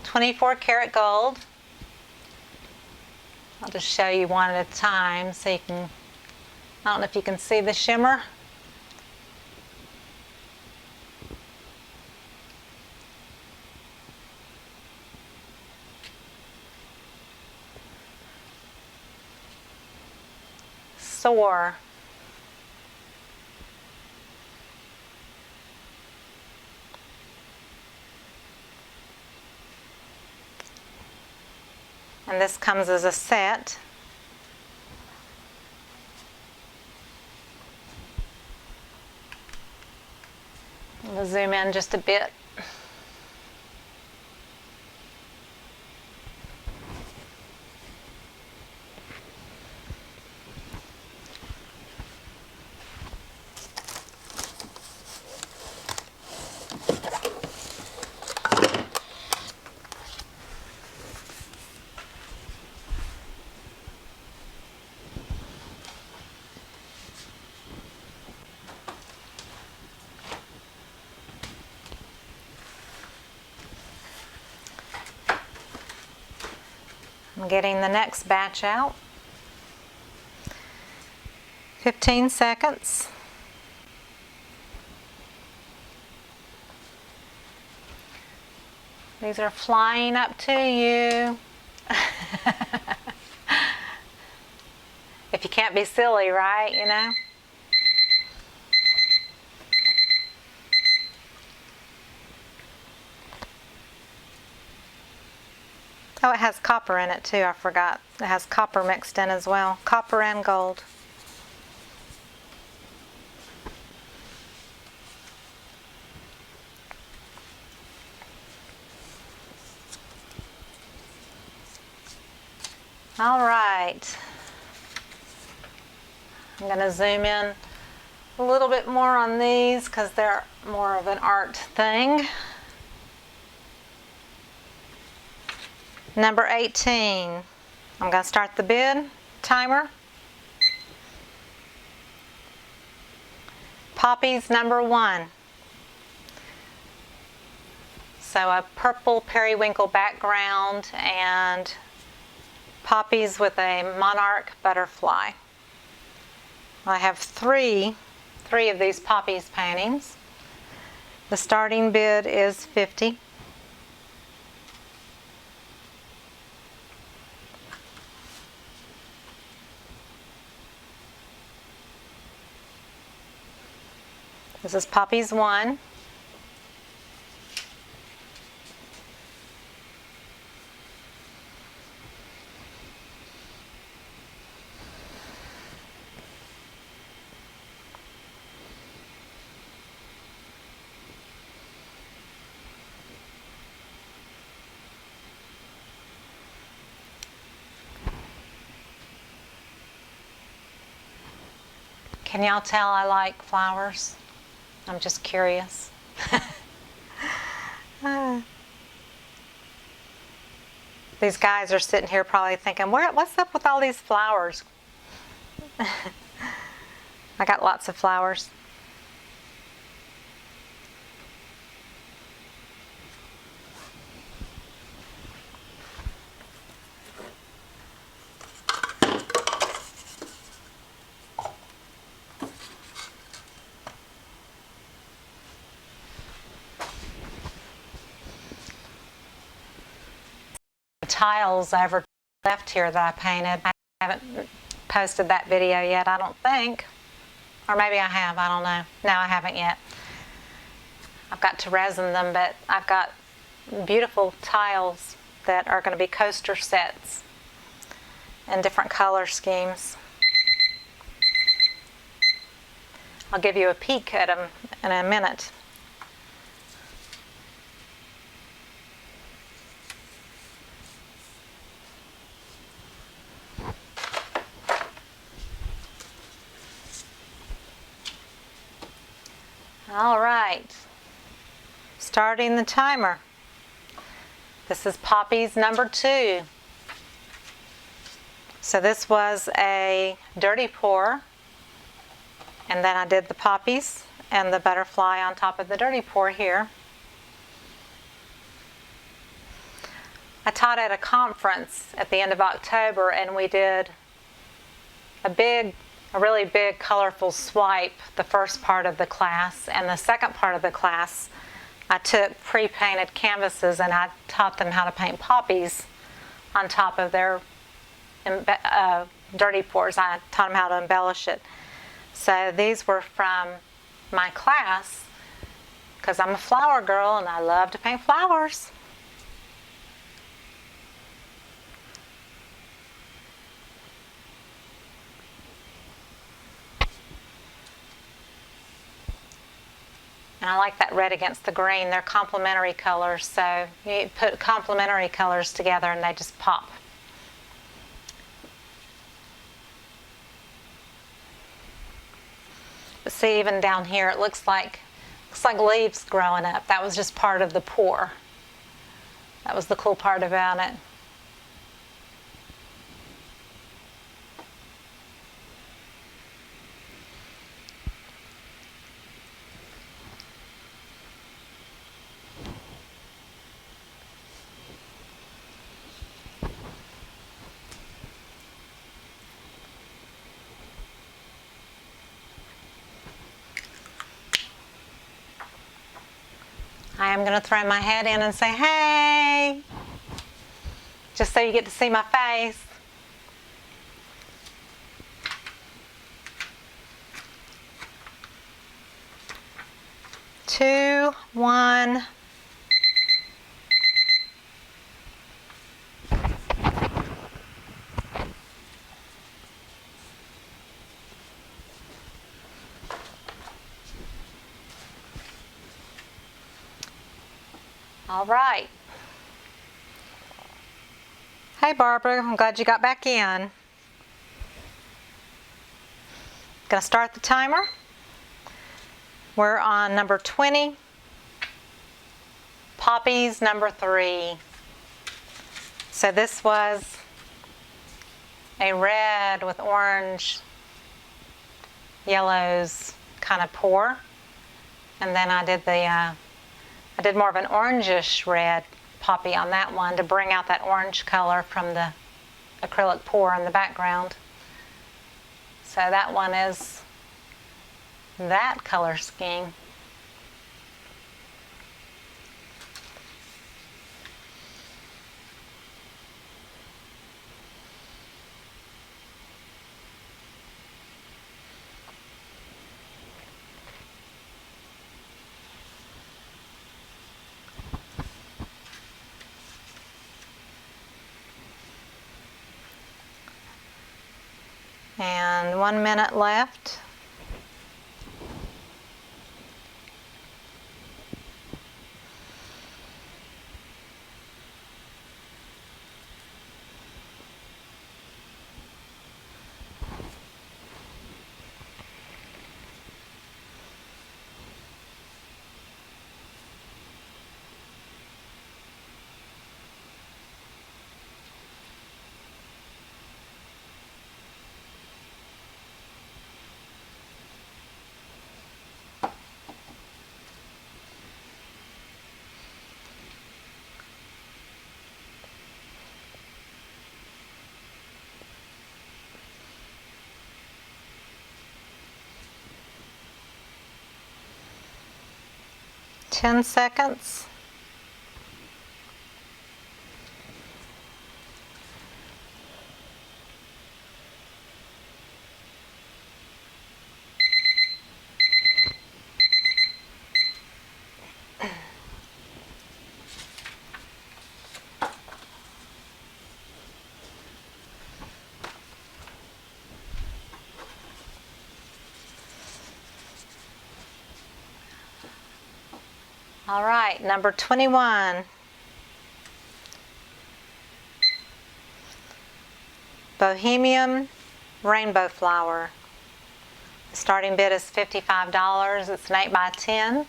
24 karat gold. I'll just show you one at a time so you can, I don't know if you can see the shimmer. Soar. And this comes as a set. We'll zoom in just a bit. I'm getting the next batch out. 15 seconds. These are flying up to you. If you can't be silly, right? You know? Oh, it has copper in it too, I forgot. It has copper mixed in as well. Copper and gold. All right. I'm going to zoom in a little bit more on these because they're more of an art thing. Number 18. I'm going to start the bid timer. Poppies number 1. So a purple periwinkle background and poppies with a monarch butterfly. I have three of these poppies paintings. The starting bid is $50. This is poppies 1. Can y'all tell I like flowers? I'm just curious. These guys are sitting here probably thinking, what's up with all these flowers? I got lots of flowers. Tiles ever left here that I painted. I haven't posted that video yet, I don't think. Or maybe I have, I don't know. No, I haven't yet. I've got to resin them, but I've got beautiful tiles that are going to be coaster sets in different color schemes. I'll give you a peek at them in a minute. All right, starting the timer. This is poppies number 2. So this was a dirty pour, and then I did the poppies and the butterfly on top of the dirty pour here. I taught at a conference at the end of October, and we did a really big colorful swipe the first part of the class, and the second part of the class I took pre-painted canvases and I taught them how to paint poppies on top of their dirty pours. I taught them how to embellish it. So these were from my class because I'm a flower girl and I love to paint flowers. And I like that red against the green. They're complementary colors, so you put complementary colors together and they just pop. But see, even down here, it looks like leaves growing up. That was just part of the pour. That was the cool part about it. am going to throw my head in and say, hey, just so you get to see my face. Two, one. All right. Hey, Barbara, I'm glad you got back in. Gonna start the timer. We're on number 20. Poppies number 3. So this was a red with orange, yellows kind of pour. And then I did more of an orangish red poppy on that one to bring out that orange color from the acrylic pour in the background. So that one is that color scheme. And 1 minute left. Ten seconds. All right, number 21. Bohemian Rainbow Flower. The starting bid is $55. It's an 8x10.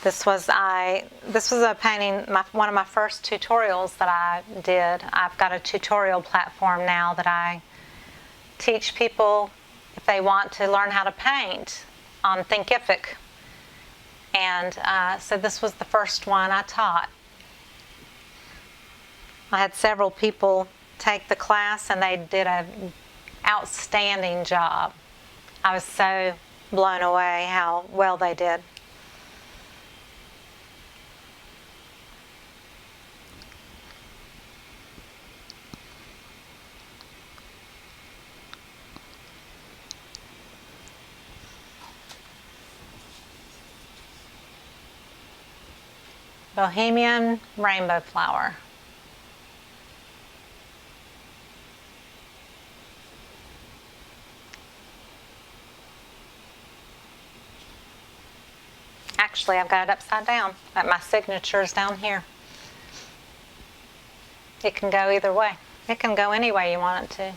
This was a painting, one of my first tutorials that I did. I've got a tutorial platform now that I teach people if they want to learn how to paint on Thinkific. And so this was the first one I taught. I had several people take the class and they did an outstanding job. I was so blown away how well they did. Bohemian Rainbow Flower. Actually, I've got it upside down. My signature's down here. It can go either way. It can go any way you want it to.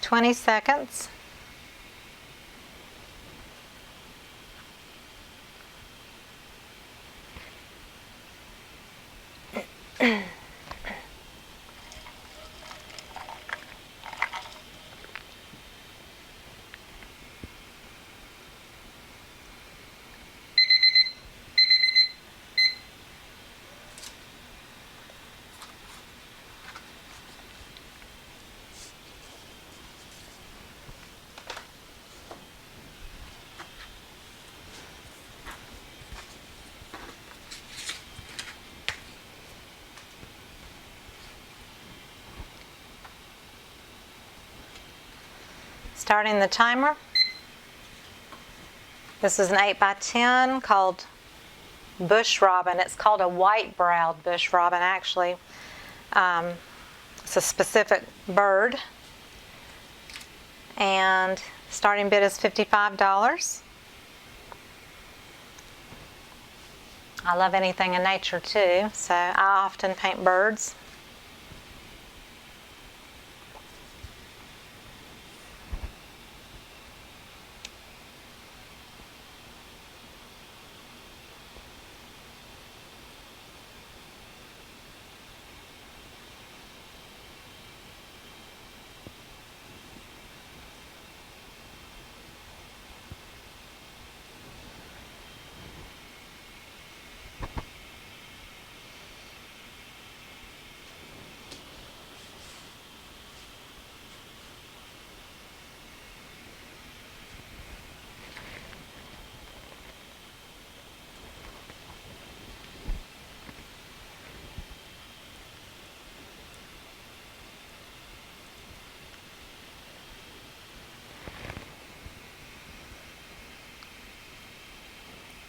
$20. Starting the timer. This is an 8x10 called bush robin. It's called a white-browed bush robin, actually. It's a specific bird. And starting bid is $55. I love anything in nature too, so I often paint birds.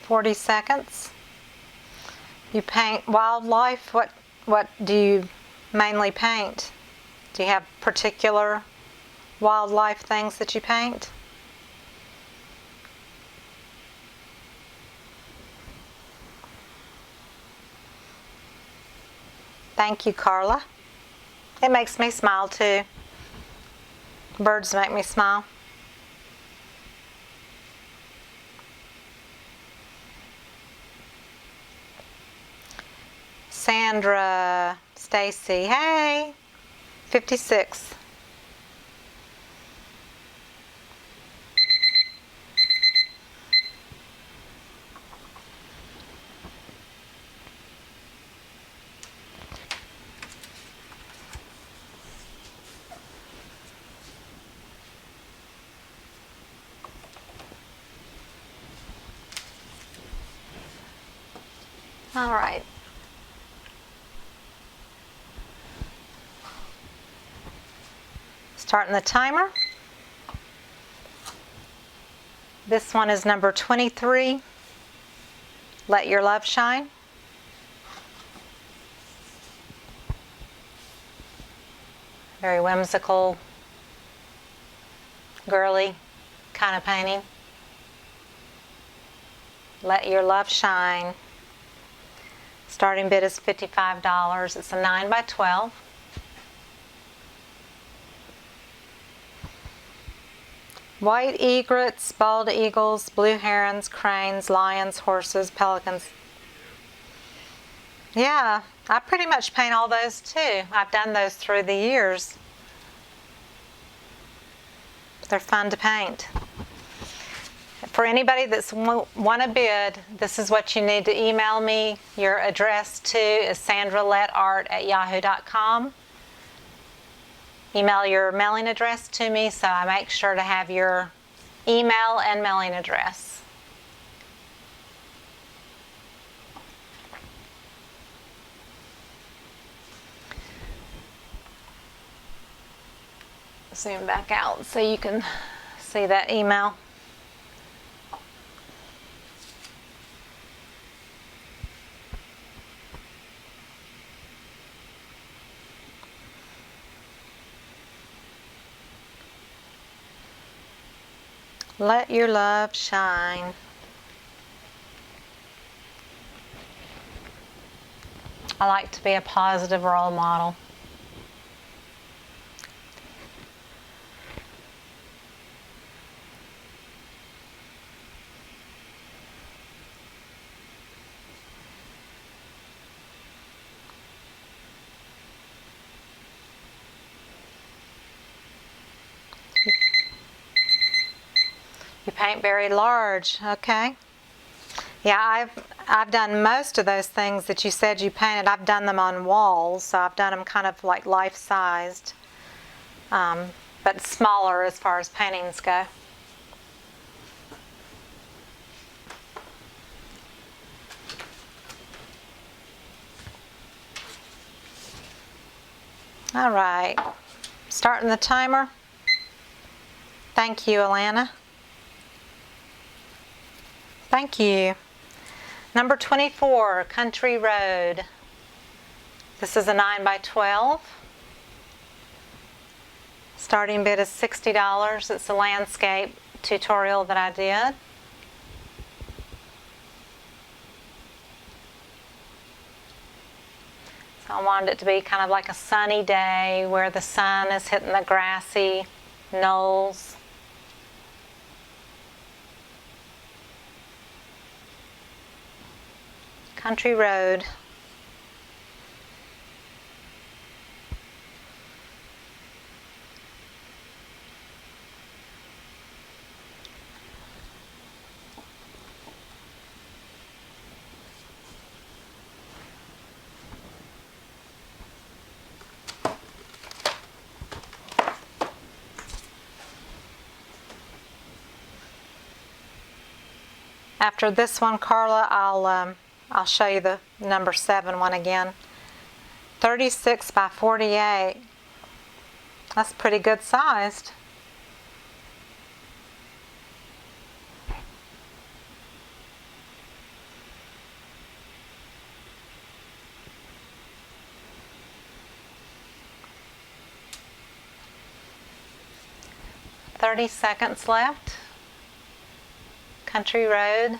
"40 seconds. You paint wildlife. What do you mainly paint? Do you have particular wildlife things that you paint? Thank you, Karla. It makes me smile too. Birds make me smile. Sandra, Stacy, hey, 56. All right. Starting the timer. This one is number 23. Let Your Love Shine. Very whimsical, girly kind of painting. Let Your Love Shine. Starting bid is $55. It's a 9x12. White egrets, bald eagles, blue herons, cranes, lions, horses, pelicans. Yeah, I pretty much paint all those too. I've done those through the years. They're fun to paint. For anybody that's want to bid, this is what you need to email me. Your address to is sandralettart@yahoo.com. Email your mailing address to me, so I make sure to have your email and mailing address. Zoom back out so you can see that email. Let your love shine. I like to be a positive role model. You paint very large, okay. Yeah, I've done most of those things that you said you painted. I've done them on walls, so I've done them kind of like life-sized, but smaller as far as paintings go. All right, starting the timer. Thank you, Alana. Thank you. Number 24, Country Road. This is a 9 by 12. Starting bid is $60. It's a landscape tutorial that I did. So I wanted it to be kind of like a sunny day where the sun is hitting the grassy knolls. Country Road. After this one, Karla, I'll show you the number 7 one again. 36 by 48. That's pretty good sized. "30 seconds left. Country Road."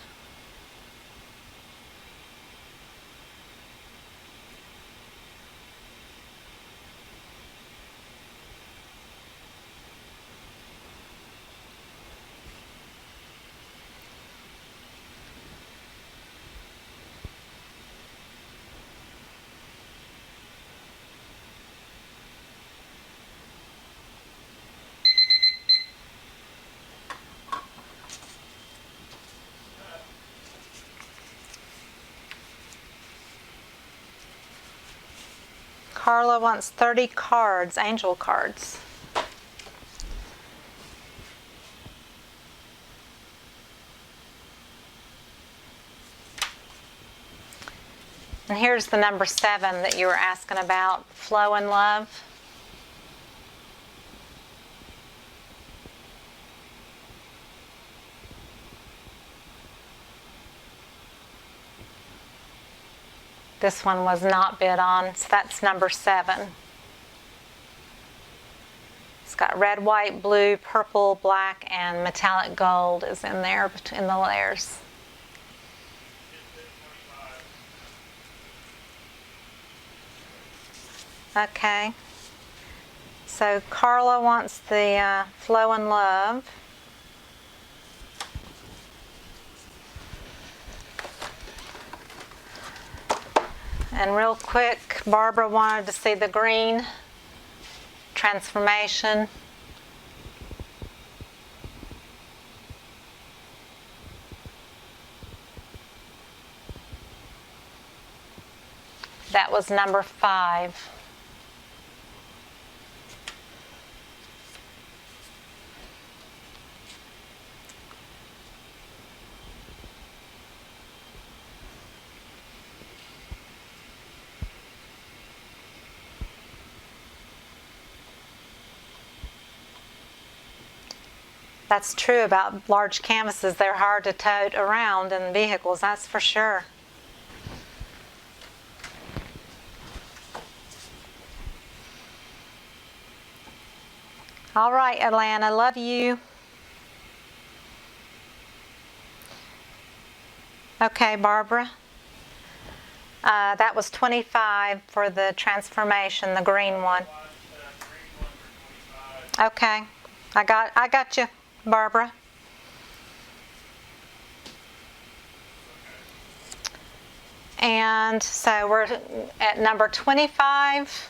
Karla wants 30 cards, angel cards. And here's the number 7 that you were asking about, Flow in Love. This one was not bid on, so that's number 7. It's got red, white, blue, purple, black, and metallic gold is in there in the layers. Okay. So Karla wants the Flow in Love. And real quick, Barbara wanted to see the green transformation. That was number 5. That's true about large canvases. They're hard to tote around in vehicles, that's for sure. All right, Atlanta, love you. Okay, Barbara. That was 25 for the transformation, the green one. Okay, I got you, Barbara. And so we're at number 25.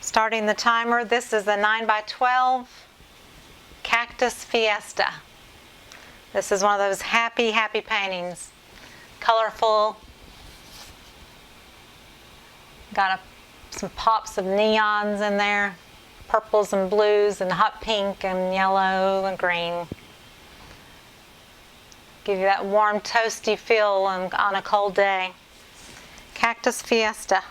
Starting the timer. This is a 9 by 12 Cactus Fiesta. This is one of those happy, happy paintings. Colorful. Got some pops of neons in there. Purples and blues and hot pink and yellow and green. Give you that warm, toasty feel on a cold day. Cactus Fiesta.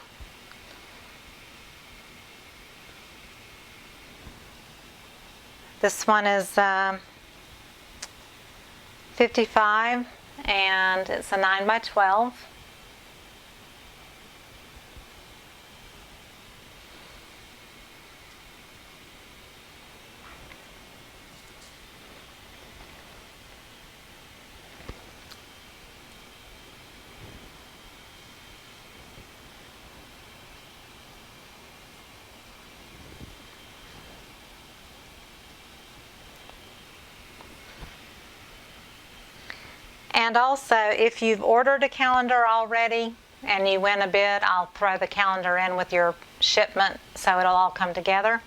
This one is 55 and it's a 9 by 12. And also, if you've ordered a calendar already and you win a bid, I'll throw the calendar in with your shipment so it'll all come together.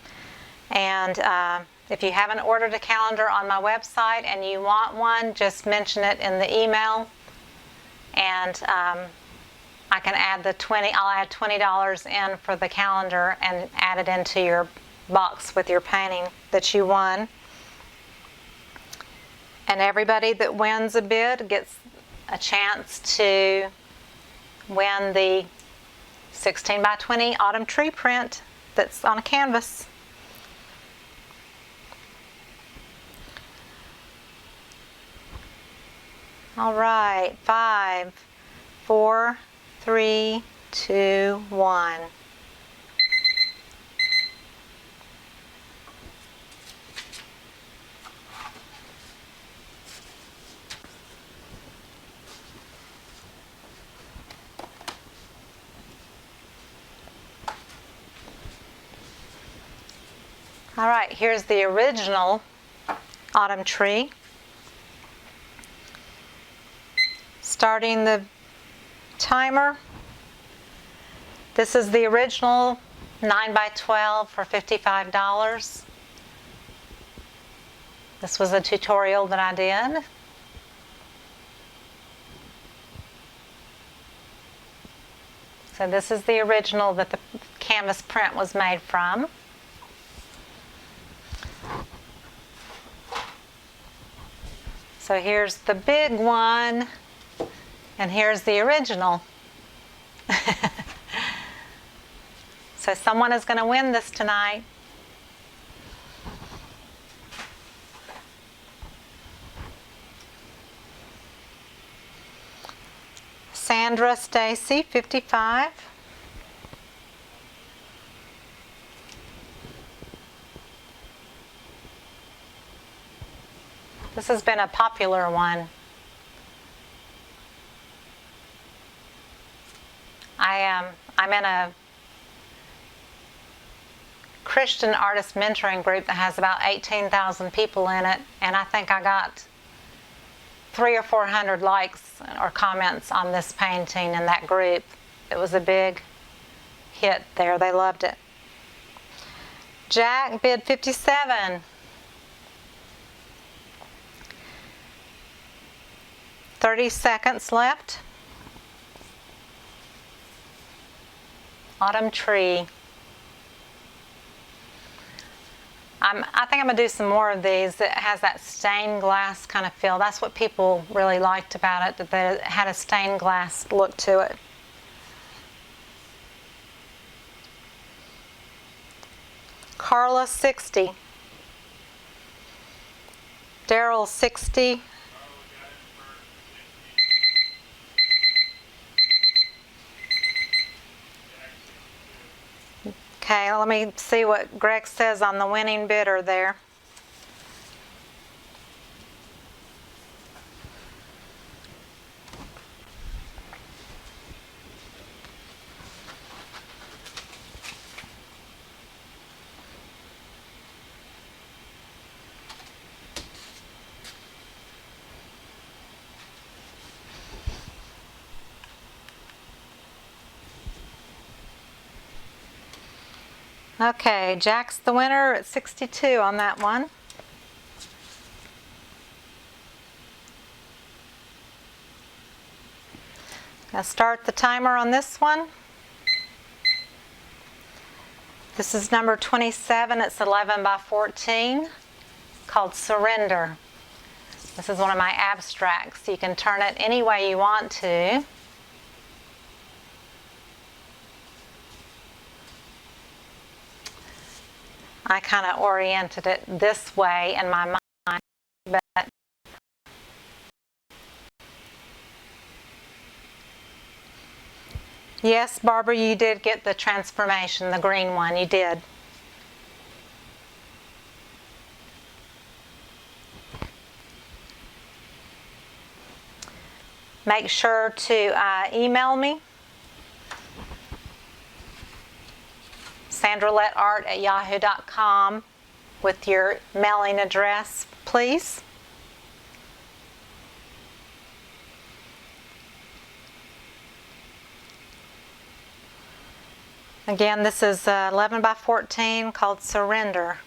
And if you haven't ordered a calendar on my website and you want one, just mention it in the email, and I can add I'll add $20 in for the calendar and add it into your box with your painting that you won. And everybody that wins a bid gets a chance to win the 16 by 20 autumn tree print that's on a canvas. All right, 5, 4, 3, 2, 1. All right, here's the original autumn tree. Starting the timer. This is the original 9 by 12 for $55. This was a tutorial that I did. So this is the original that the canvas print was made from. So here's the big one, and here's the original. So someone is going to win this tonight. Sandra Stacy, 55. This has been a popular one. I'm in a Christian artist mentoring group that has about 18,000 people in it, and I think I got 300 or 400 likes or comments on this painting in that group. It was a big hit there. They loved it. Jack bid 57. 30 seconds left. Autumn tree. I think I'm going to do some more of these. It has that stained glass kind of feel. That's what people really liked about it, that it had a stained glass look to it. Karla, 60. Daryl, 60. Okay, let me see what Greg says on the winning bidder there. Okay, Jack's the winner at 62 on that one. Gonna start the timer on this one. This is number 27. It's 11 by 14, called Surrender. This is one of my abstracts. You can turn it any way you want to. I kind of oriented it this way in my mind, but yes, Barbara, you did get the transformation, the green one, you did. Make sure to email me, sandralettart@yahoo.com, with your mailing address, please. Again, this is 11 by 14 called Surrender.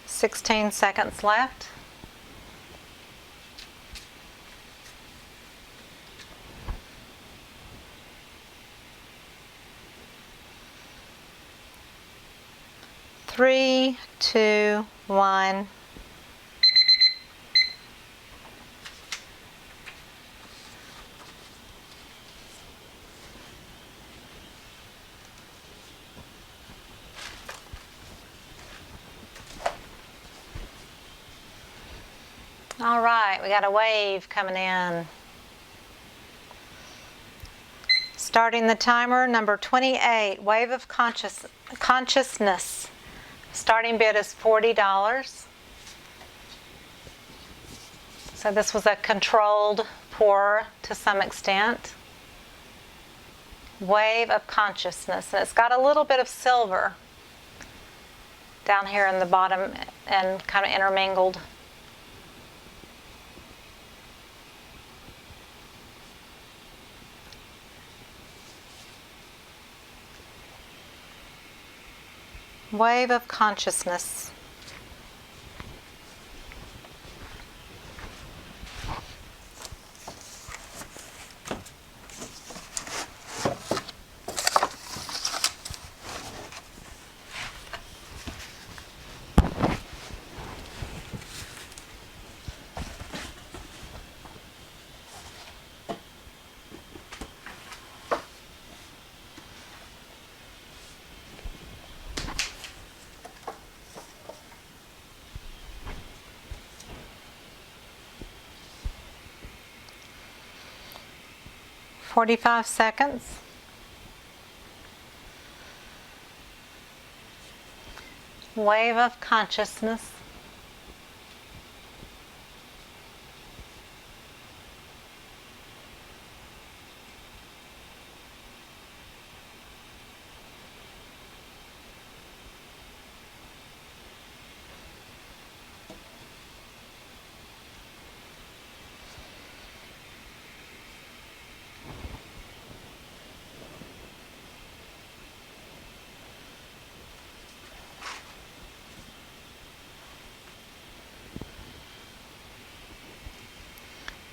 "16 seconds left. Three, two, one. All right, we got a wave coming in. Starting the timer, number 28, Wave of Consciousness. Starting bid is $40. So this was a controlled pour to some extent. Wave of Consciousness. And it's got a little bit of silver down here in the bottom and kind of intermingled. Wave of Consciousness. "45 seconds. Wave of Consciousness.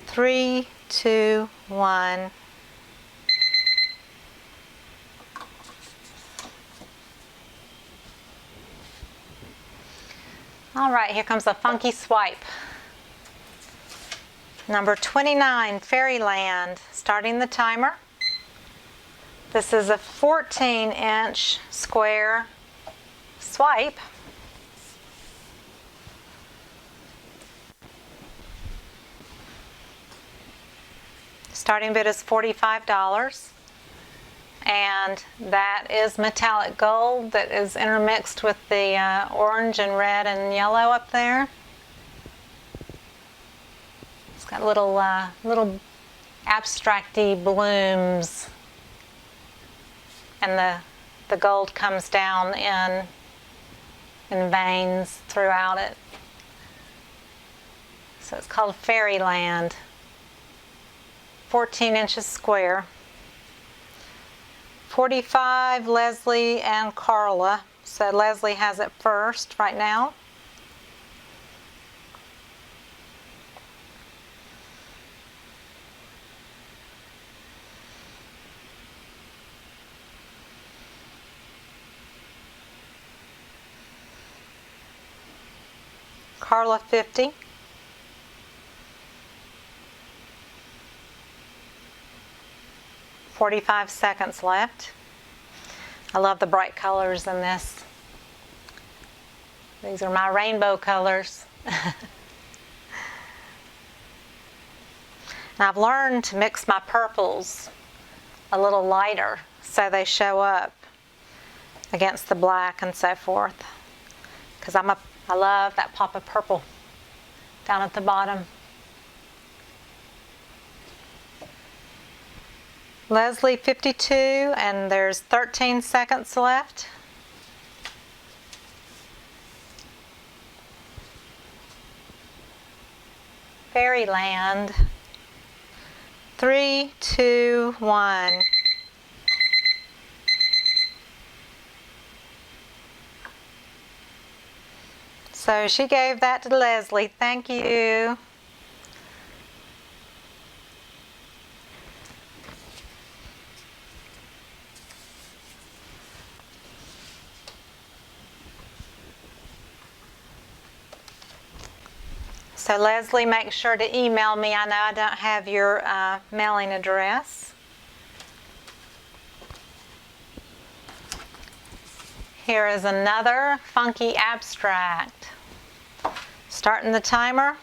Three, two, one. All right, here comes a funky swipe. Number 29, Fairyland. Starting the timer. This is a 14-inch square swipe. Starting bid is $45, and that is metallic gold that is intermixed with the orange and red and yellow up there. It's got little abstracty blooms, and the gold comes down in veins throughout it. So it's called Fairyland. 14 inches square. 45, Leslie and Karla. So Leslie has it first right now. Karla 50. "45 seconds left." I love the bright colors in this. These are my rainbow colors. And I've learned to mix my purples a little lighter so they show up against the black and so forth. Because I love that pop of purple down at the bottom. Leslie 52, and there's 13 seconds left. Fairyland. 3, 2, 1. So she gave that to Leslie. Thank you. So Leslie, make sure to email me. I know I don't have your mailing address. Here is another funky abstract. Starting the timer.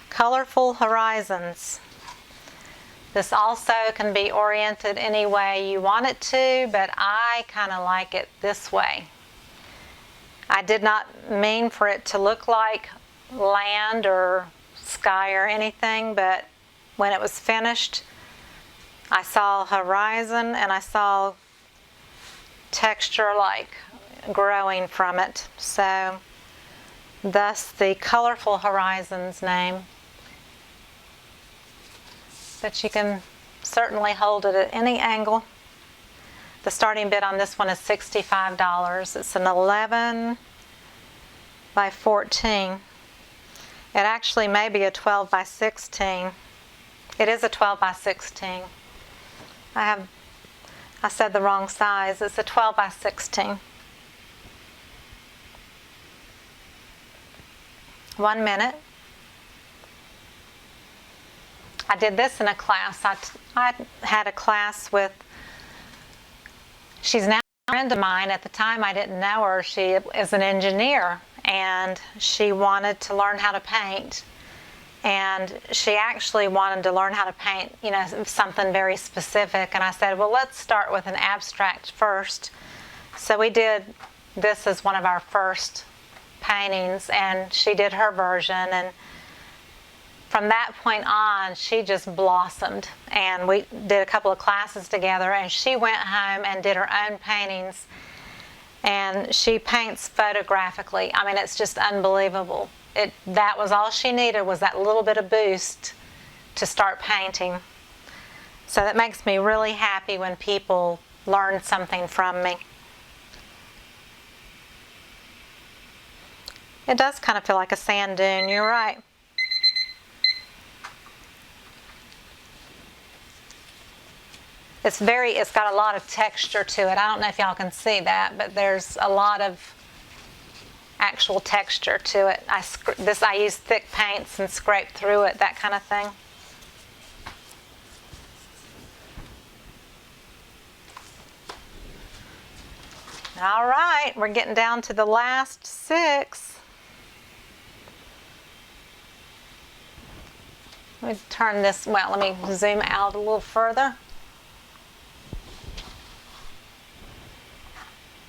Colorful Horizons. This also can be oriented any way you want it to, but I kind of like it this way. I did not mean for it to look like land or sky or anything, but when it was finished, I saw horizon and I saw texture like growing from it. So thus the Colorful Horizons name. But you can certainly hold it at any angle. The starting bid on this one is $65. It's an 11 by 14. It actually may be a 12 by 16. It is a 12 by 16. I said the wrong size. It's a 12 by 16. 1 minute. I did this in a class. I had a class with, she's now a friend of mine. At the time I didn't know her. She is an engineer and she wanted to learn how to paint. And she actually wanted to learn how to paint, something very specific. And I said, well, let's start with an abstract first. So we did this as one of our first paintings, and she did her version. And from that point on, she just blossomed. And we did a couple of classes together, and she went home and did her own paintings. And she paints photographically. I mean, it's just unbelievable. That was all she needed, was that little bit of boost to start painting. So that makes me really happy when people learn something from me. It does kind of feel like a sand dune, you're right. It's got a lot of texture to it. I don't know if y'all can see that, but there's a lot of actual texture to it. I use thick paints and scrape through it, that kind of thing. All right, we're getting down to the last 6. Let me turn this, let me zoom out a little further.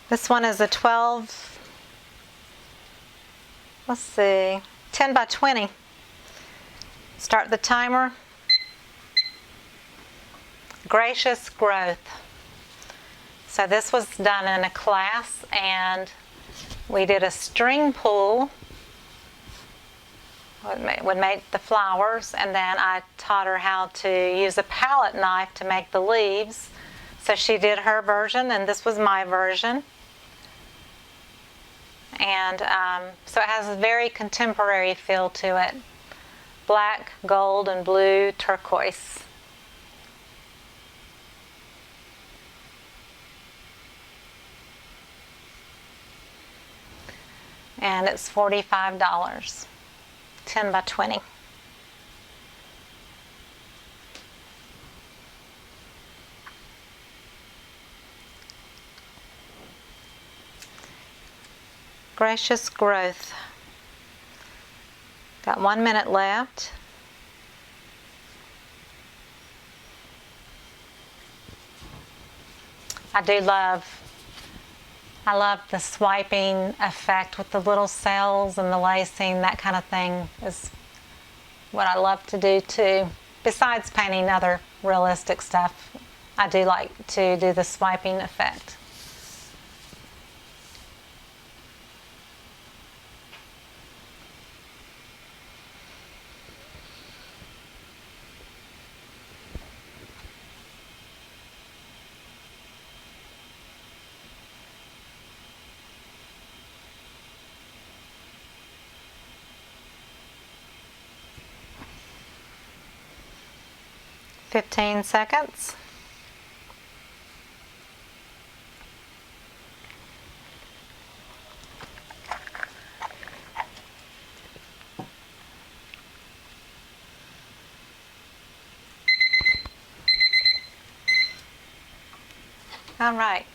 This one is a 12, 10 by 20. Start the timer. Gracious Growth. So this was done in a class, and we did a string pull would make the flowers, and then I taught her how to use a palette knife to make the leaves. So she did her version, and this was my version. And so it has a very contemporary feel to it. Black, gold, and blue turquoise. And it's $45, 10 by 20. Gracious growth. Got 1 minute left. I love the swiping effect with the little cells and the lacing. That kind of thing is what I love to do too. Besides painting other realistic stuff, I do like to do the swiping effect. Fifteen seconds. All right.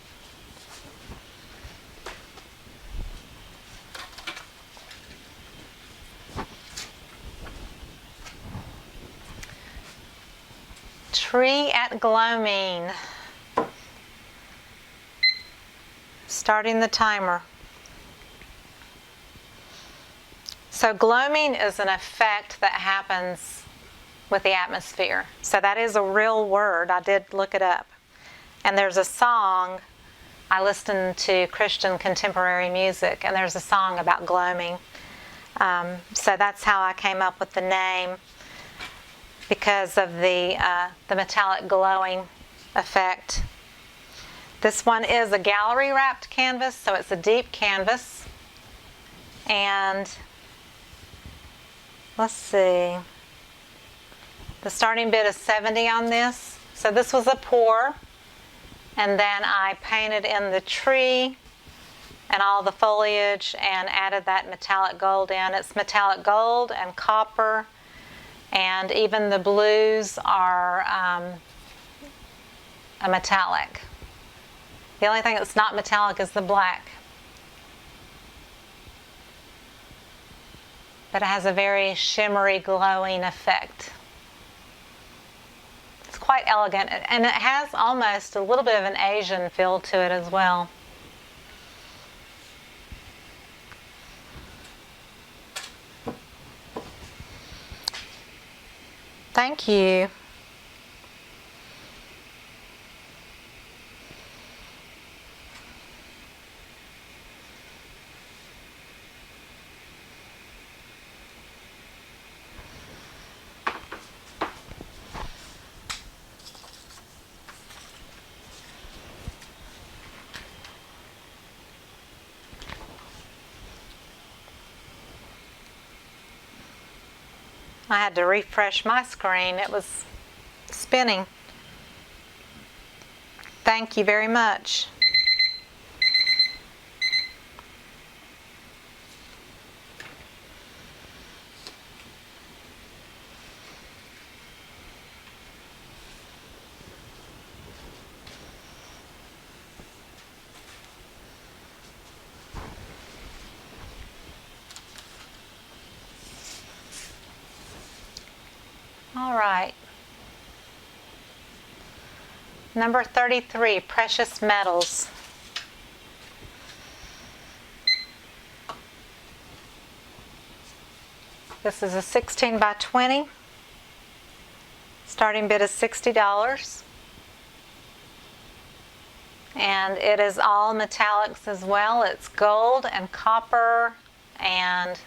Tree at gloaming. Starting the timer. So gloaming is an effect that happens with the atmosphere. So that is a real word. I did look it up. And there's a song. I listen to Christian contemporary music, and there's a song about gloaming. So that's how I came up with the name, because of the metallic glowing effect. This one is a gallery wrapped canvas, so it's a deep canvas. And let's see, the starting bid is 70 on this. So this was a pour, and then I painted in the tree and all the foliage and added that metallic gold in. It's metallic gold and copper. And even the blues are a metallic. The only thing that's not metallic is the black. But it has a very shimmery, glowing effect. It's quite elegant, and it has almost a little bit of an Asian feel to it as well. Thank you. I had to refresh my screen. It was spinning. Thank you very much. All right. Number 33, precious metals. This is a 16 by 20. Starting bid is $60. And it is all metallics as well. It's gold and copper and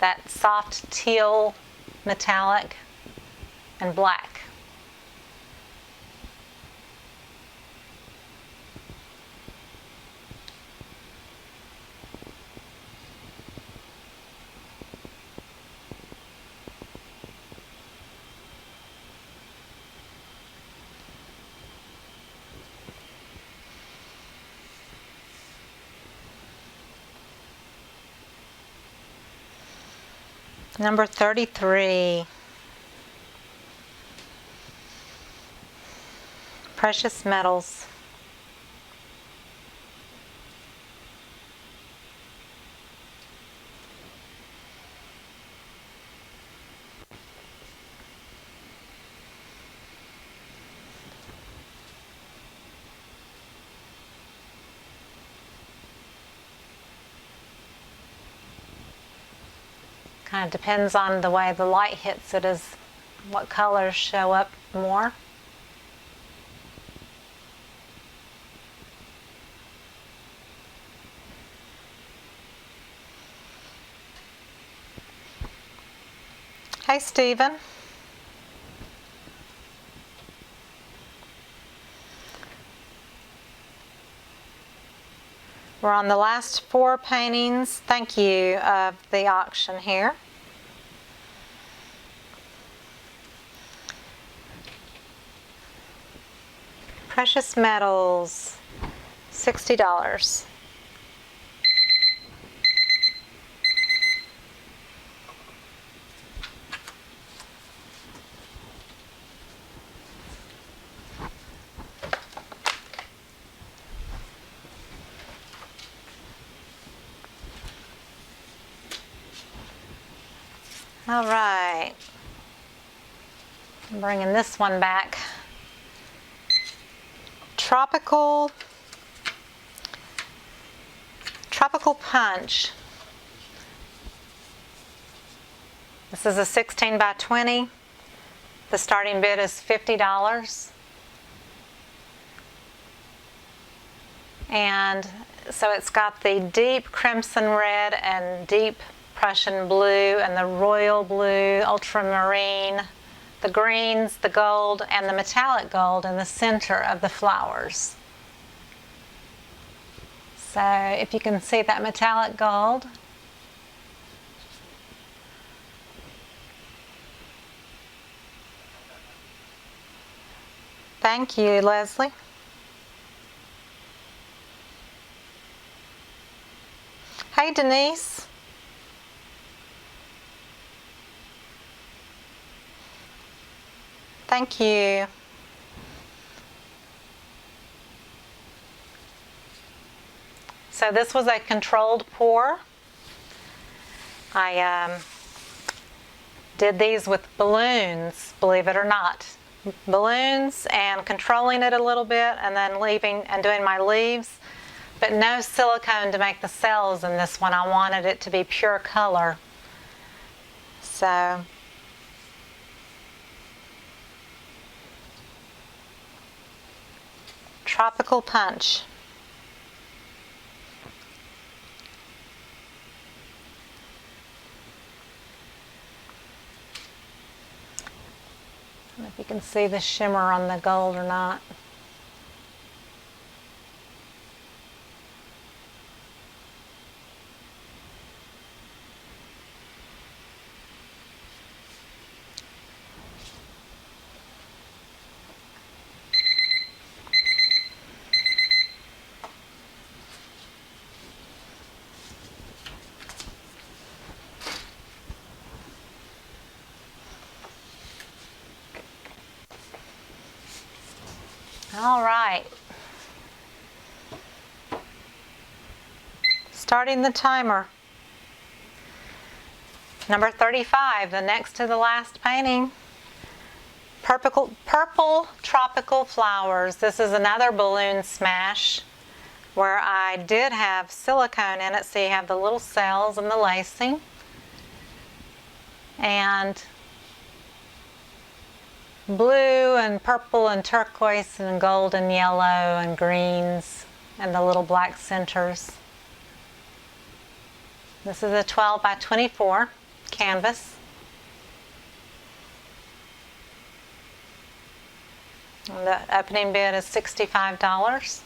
that soft teal metallic and black. Number 33, precious metals. Kind of depends on the way the light hits it as what colors show up more. Hey, Stephen. We're on the last 4 paintings, thank you, of the auction here. Precious metals, $60. All right, I'm bringing this one back. Tropical Punch. This is a 16 by 20. The starting bid is $50. And so it's got the deep crimson red and deep Prussian blue and the royal blue, ultramarine, the greens, the gold, and the metallic gold in the center of the flowers. So if you can see that metallic gold, thank you, Leslie. Hey, Denise. Thank you. So this was a controlled pour. I did these with balloons, believe it or not. Balloons and controlling it a little bit and then leaving and doing my leaves. But no silicone to make the cells in this one. I wanted it to be pure color. So Tropical Punch. I don't know if you can see the shimmer on the gold or not. All right. Starting the timer. Number 35, the next to the last painting. Purple Tropical Flowers. This is another balloon smash where I did have silicone in it, so you have the little cells and the lacing. And blue and purple and turquoise and gold and yellow and greens and the little black centers. This is a 12 by 24. canvas. And the opening bid is $65.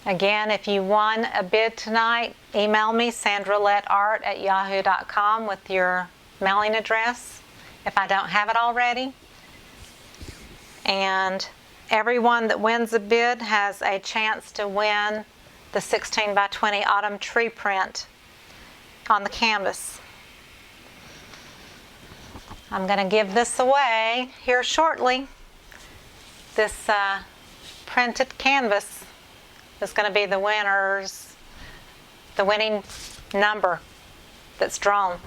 Again, if you won a bid tonight, email me, sandralettart@yahoo.com with your mailing address if I don't have it already. And everyone that wins a bid has a chance to win the 16 by 20 autumn tree print on the canvas. I'm going to give this away here shortly. This printed canvas is going to be the winning number that's drawn.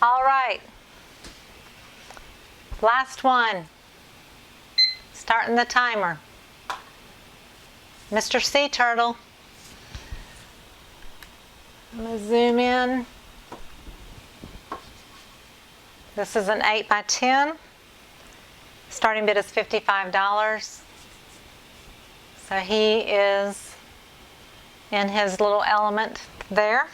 All right, last one. Starting the timer. Mr. Sea Turtle. I'm going to zoom in. This is an 8 by 10. Starting bid is $55. So he is in his little element there.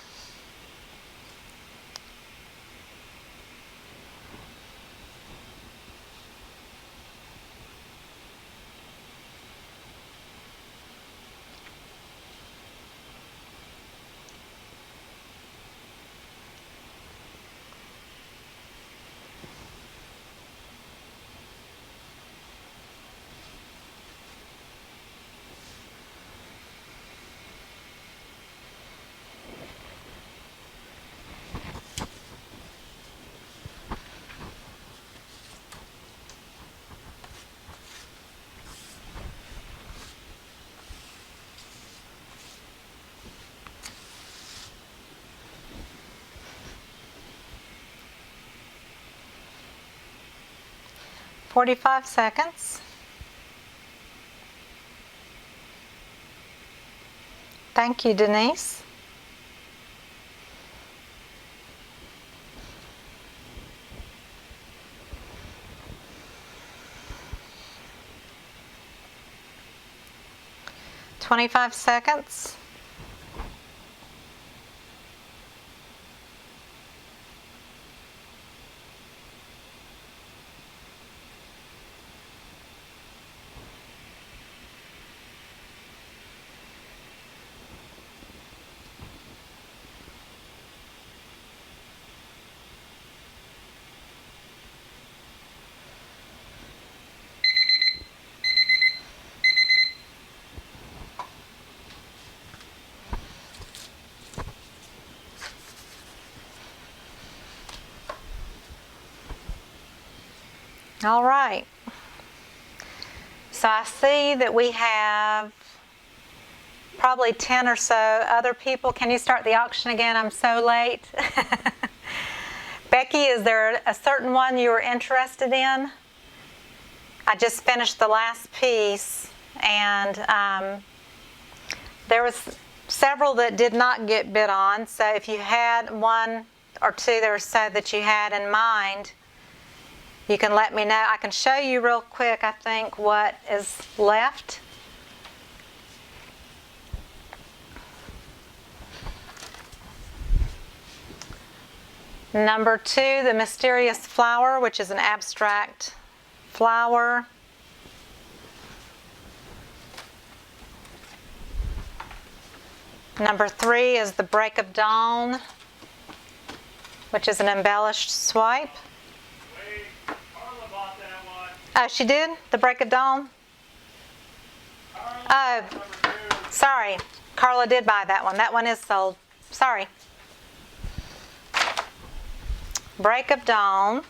"45 seconds. Thank you, Denise. "25 seconds. All right. So I see that we have probably 10 or so other people. Can you start the auction again? I'm so late. Becky, is there a certain one you were interested in? I just finished the last piece, and there was several that did not get bid on. So if you had one or two or so that you had in mind, you can let me know. I can show you real quick, I think, what is left. Number 2, the Mysterious Flower, which is an abstract flower. Number 3 is the Break of Dawn, which is an embellished swipe. Wait, Karla bought that one. Oh, she did? The Break of Dawn? Karla Oh, bought number 2. sorry. Karla did buy that one. That one is sold. Sorry. Break of Dawn.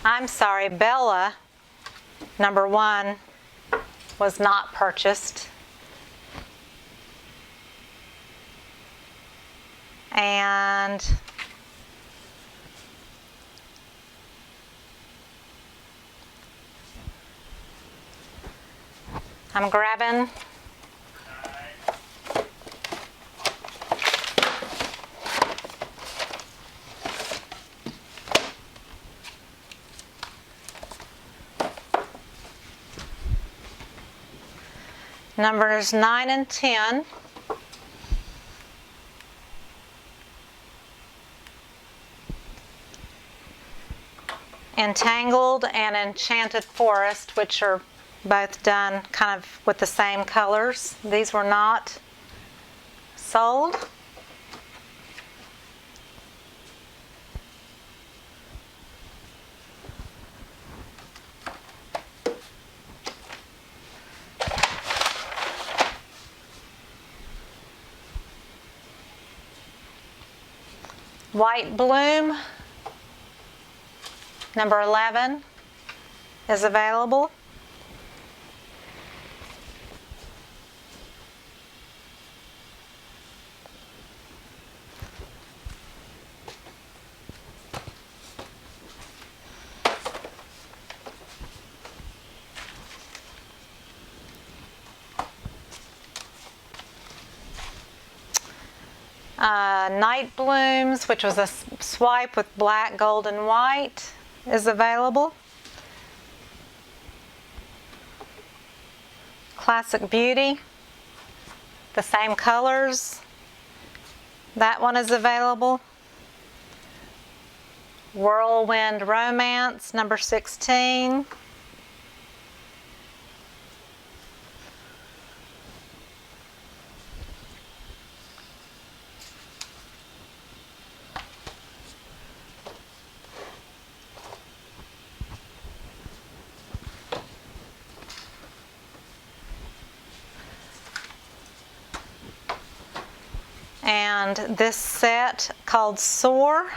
I'm sorry, Bella, number 1, was not purchased. And I'm grabbing numbers 9 and 10. Entangled and Enchanted Forest, which are both done kind of with the same colors. These were not sold. White Bloom, number 11, is available. Night Blooms, which was a swipe with black, gold, and white, is available. Classic Beauty, the same colors. That one is available. Whirlwind Romance, number 16. And this set called Soar,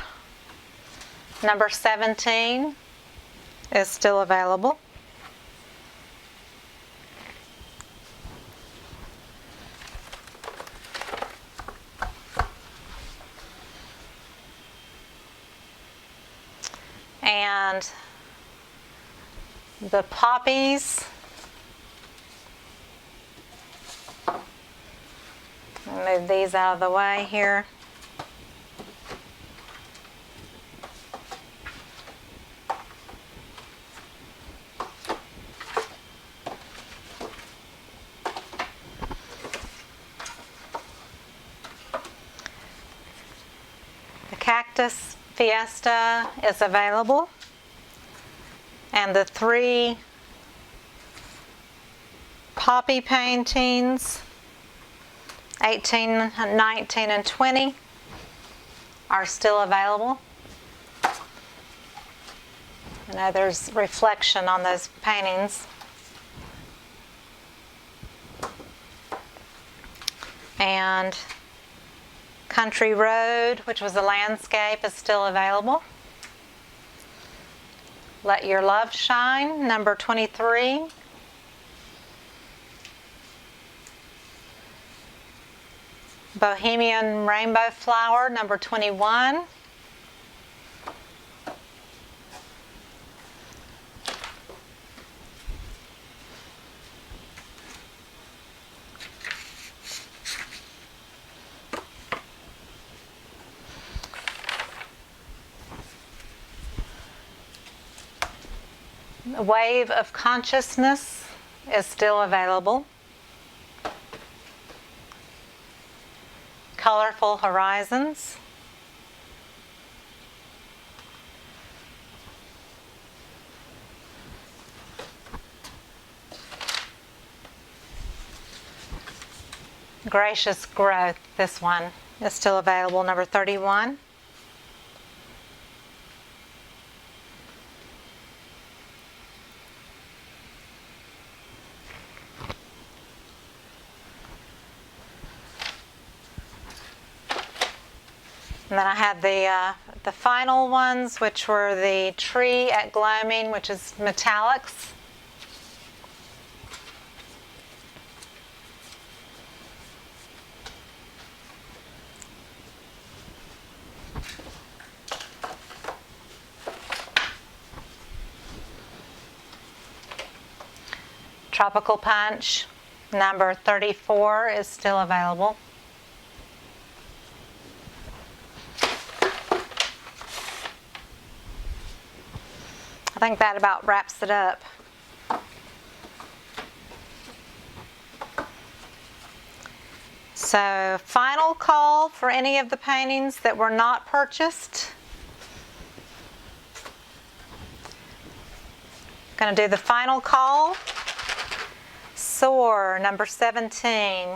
number 17, is still available. And the poppies, move these out of the way here. The Cactus Fiesta is available, and the 3 poppy paintings, 18, 19, and 20, are still available. I know there's reflection on those paintings. And Country Road, which was a landscape, is still available. Let Your Love Shine, number 23. Bohemian Rainbow Flower, number 21. The Wave of Consciousness is still available. Colorful Horizons. Gracious Growth, this one is still available, number 31. And then I had the final ones, which were the tree at gloaming, which is metallics. Tropical Punch, number 34, is still available. I think that about wraps it up. So, final call for any of the paintings that were not purchased. Going to do the final call. Soar, number 17.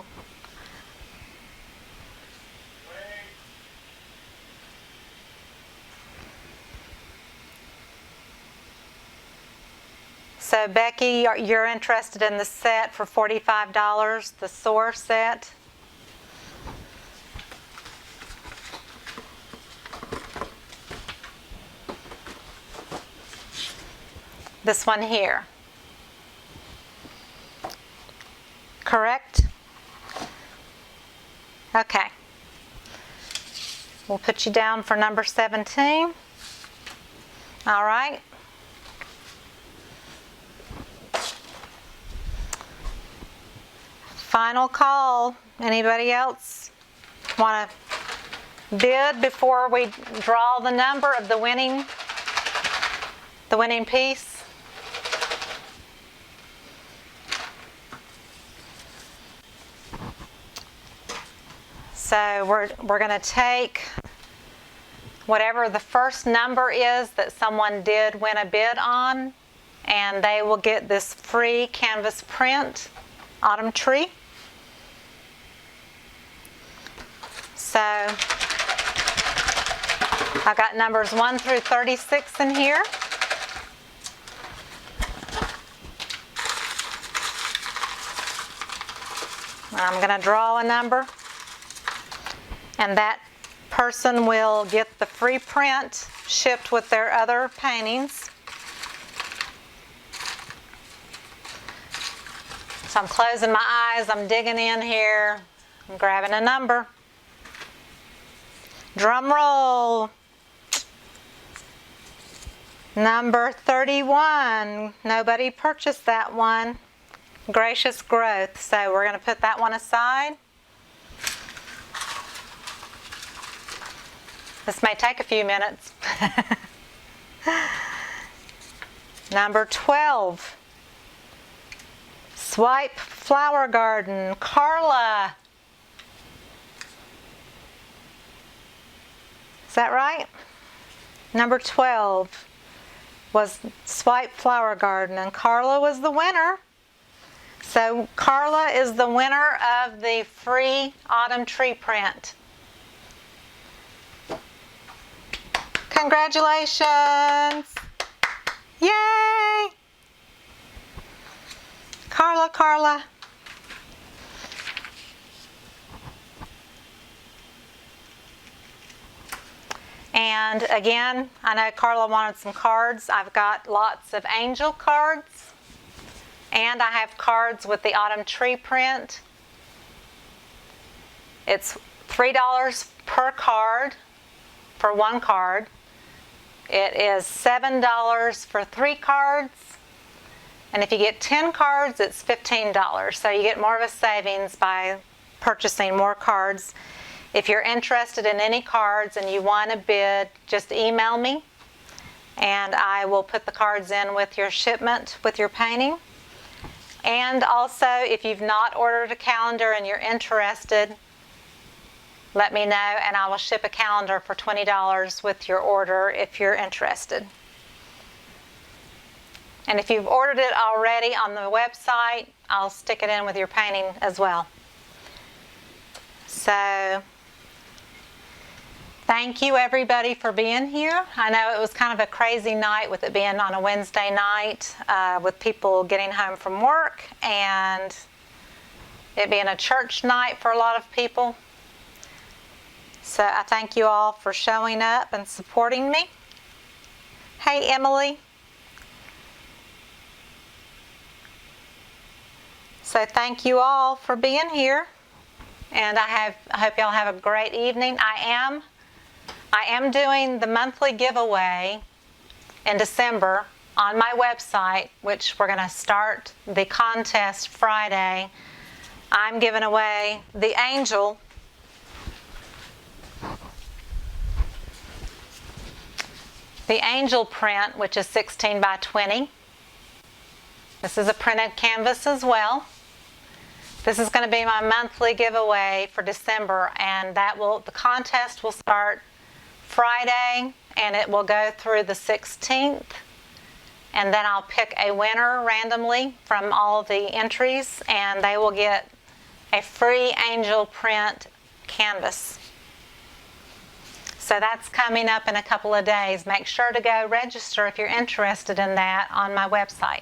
So Becky, you're interested in the set for $45, the Soar set? This one here. Correct? Okay. We'll put you down for number 17. All right. Final call. Anybody else want to bid before we draw the number of the winning piece? So we're going to take whatever the first number is that someone did win a bid on, and they will get this free canvas print autumn tree. So I got numbers 1 through 36 in here. I'm going to draw a number, and that person will get the free print shipped with their other paintings. So I'm closing my eyes, I'm digging in here, I'm grabbing a number. Drum roll. Number 31. Nobody purchased that one. Gracious Growth. So we're going to put that one aside. This may take a few minutes. Number 12. Swipe Flower Garden. Karla. Is that right? Number 12 was Swipe Flower Garden, and Karla was the winner. So Karla is the winner of the free autumn tree print. Congratulations! Yay! Karla. And again, I know Karla wanted some cards. I've got lots of angel cards. And I have cards with the autumn tree print. It's $3 per card for one card. It is $7 for 3 cards. And if you get 10 cards, it's $15. So you get more of a savings by purchasing more cards. If you're interested in any cards and you want to bid, just email me, and I will put the cards in with your shipment, with your painting. And also, if you've not ordered a calendar and you're interested, let me know, and I will ship a calendar for $20 with your order if you're interested. And if you've ordered it already on the website, I'll stick it in with your painting as well. So, thank you everybody for being here. I know it was kind of a crazy night with it being on a Wednesday night, with people getting home from work and it being a church night for a lot of people. So I thank you all for showing up and supporting me. Hey, Emily. So thank you all for being here. And I hope y'all have a great evening. I am doing the monthly giveaway in December on my website, which we're going to start the contest Friday. I'm giving away the angel print, which is 16 by 20. This is a printed canvas as well. This is going to be my monthly giveaway for December, and the contest will start Friday, and it will go through the 16th. And then I'll pick a winner randomly from all the entries, and they will get a free angel print canvas. So that's coming up in a couple of days. Make sure to go register if you're interested in that on my website.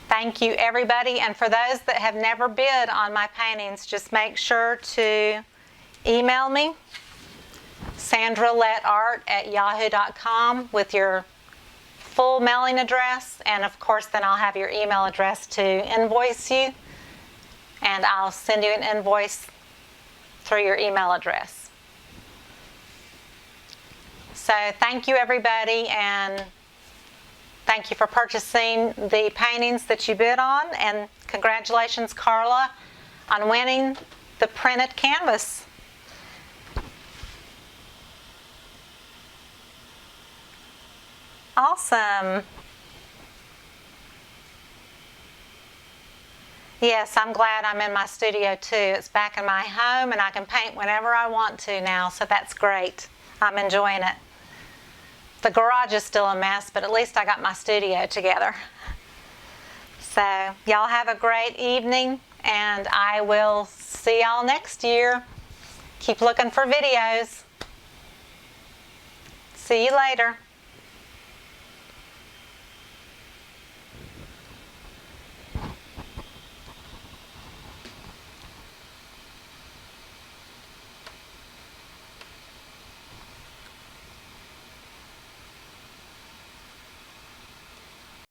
Thank you, everybody. And for those that have never bid on my paintings, just make sure to email me, sandralettart@yahoo.com, with your full mailing address. And of course, then I'll have your email address to invoice you. And I'll send you an invoice through your email address. So thank you, everybody. And thank you for purchasing the paintings that you bid on, and congratulations, Karla, on winning the printed canvas. Awesome. Yes, I'm glad I'm in my studio too. It's back in my home, and I can paint whenever I want to now, so that's great. I'm enjoying it. The garage is still a mess, but at least I got my studio together. So y'all have a great evening, and I will see y'all next year. Keep looking for videos. See you later.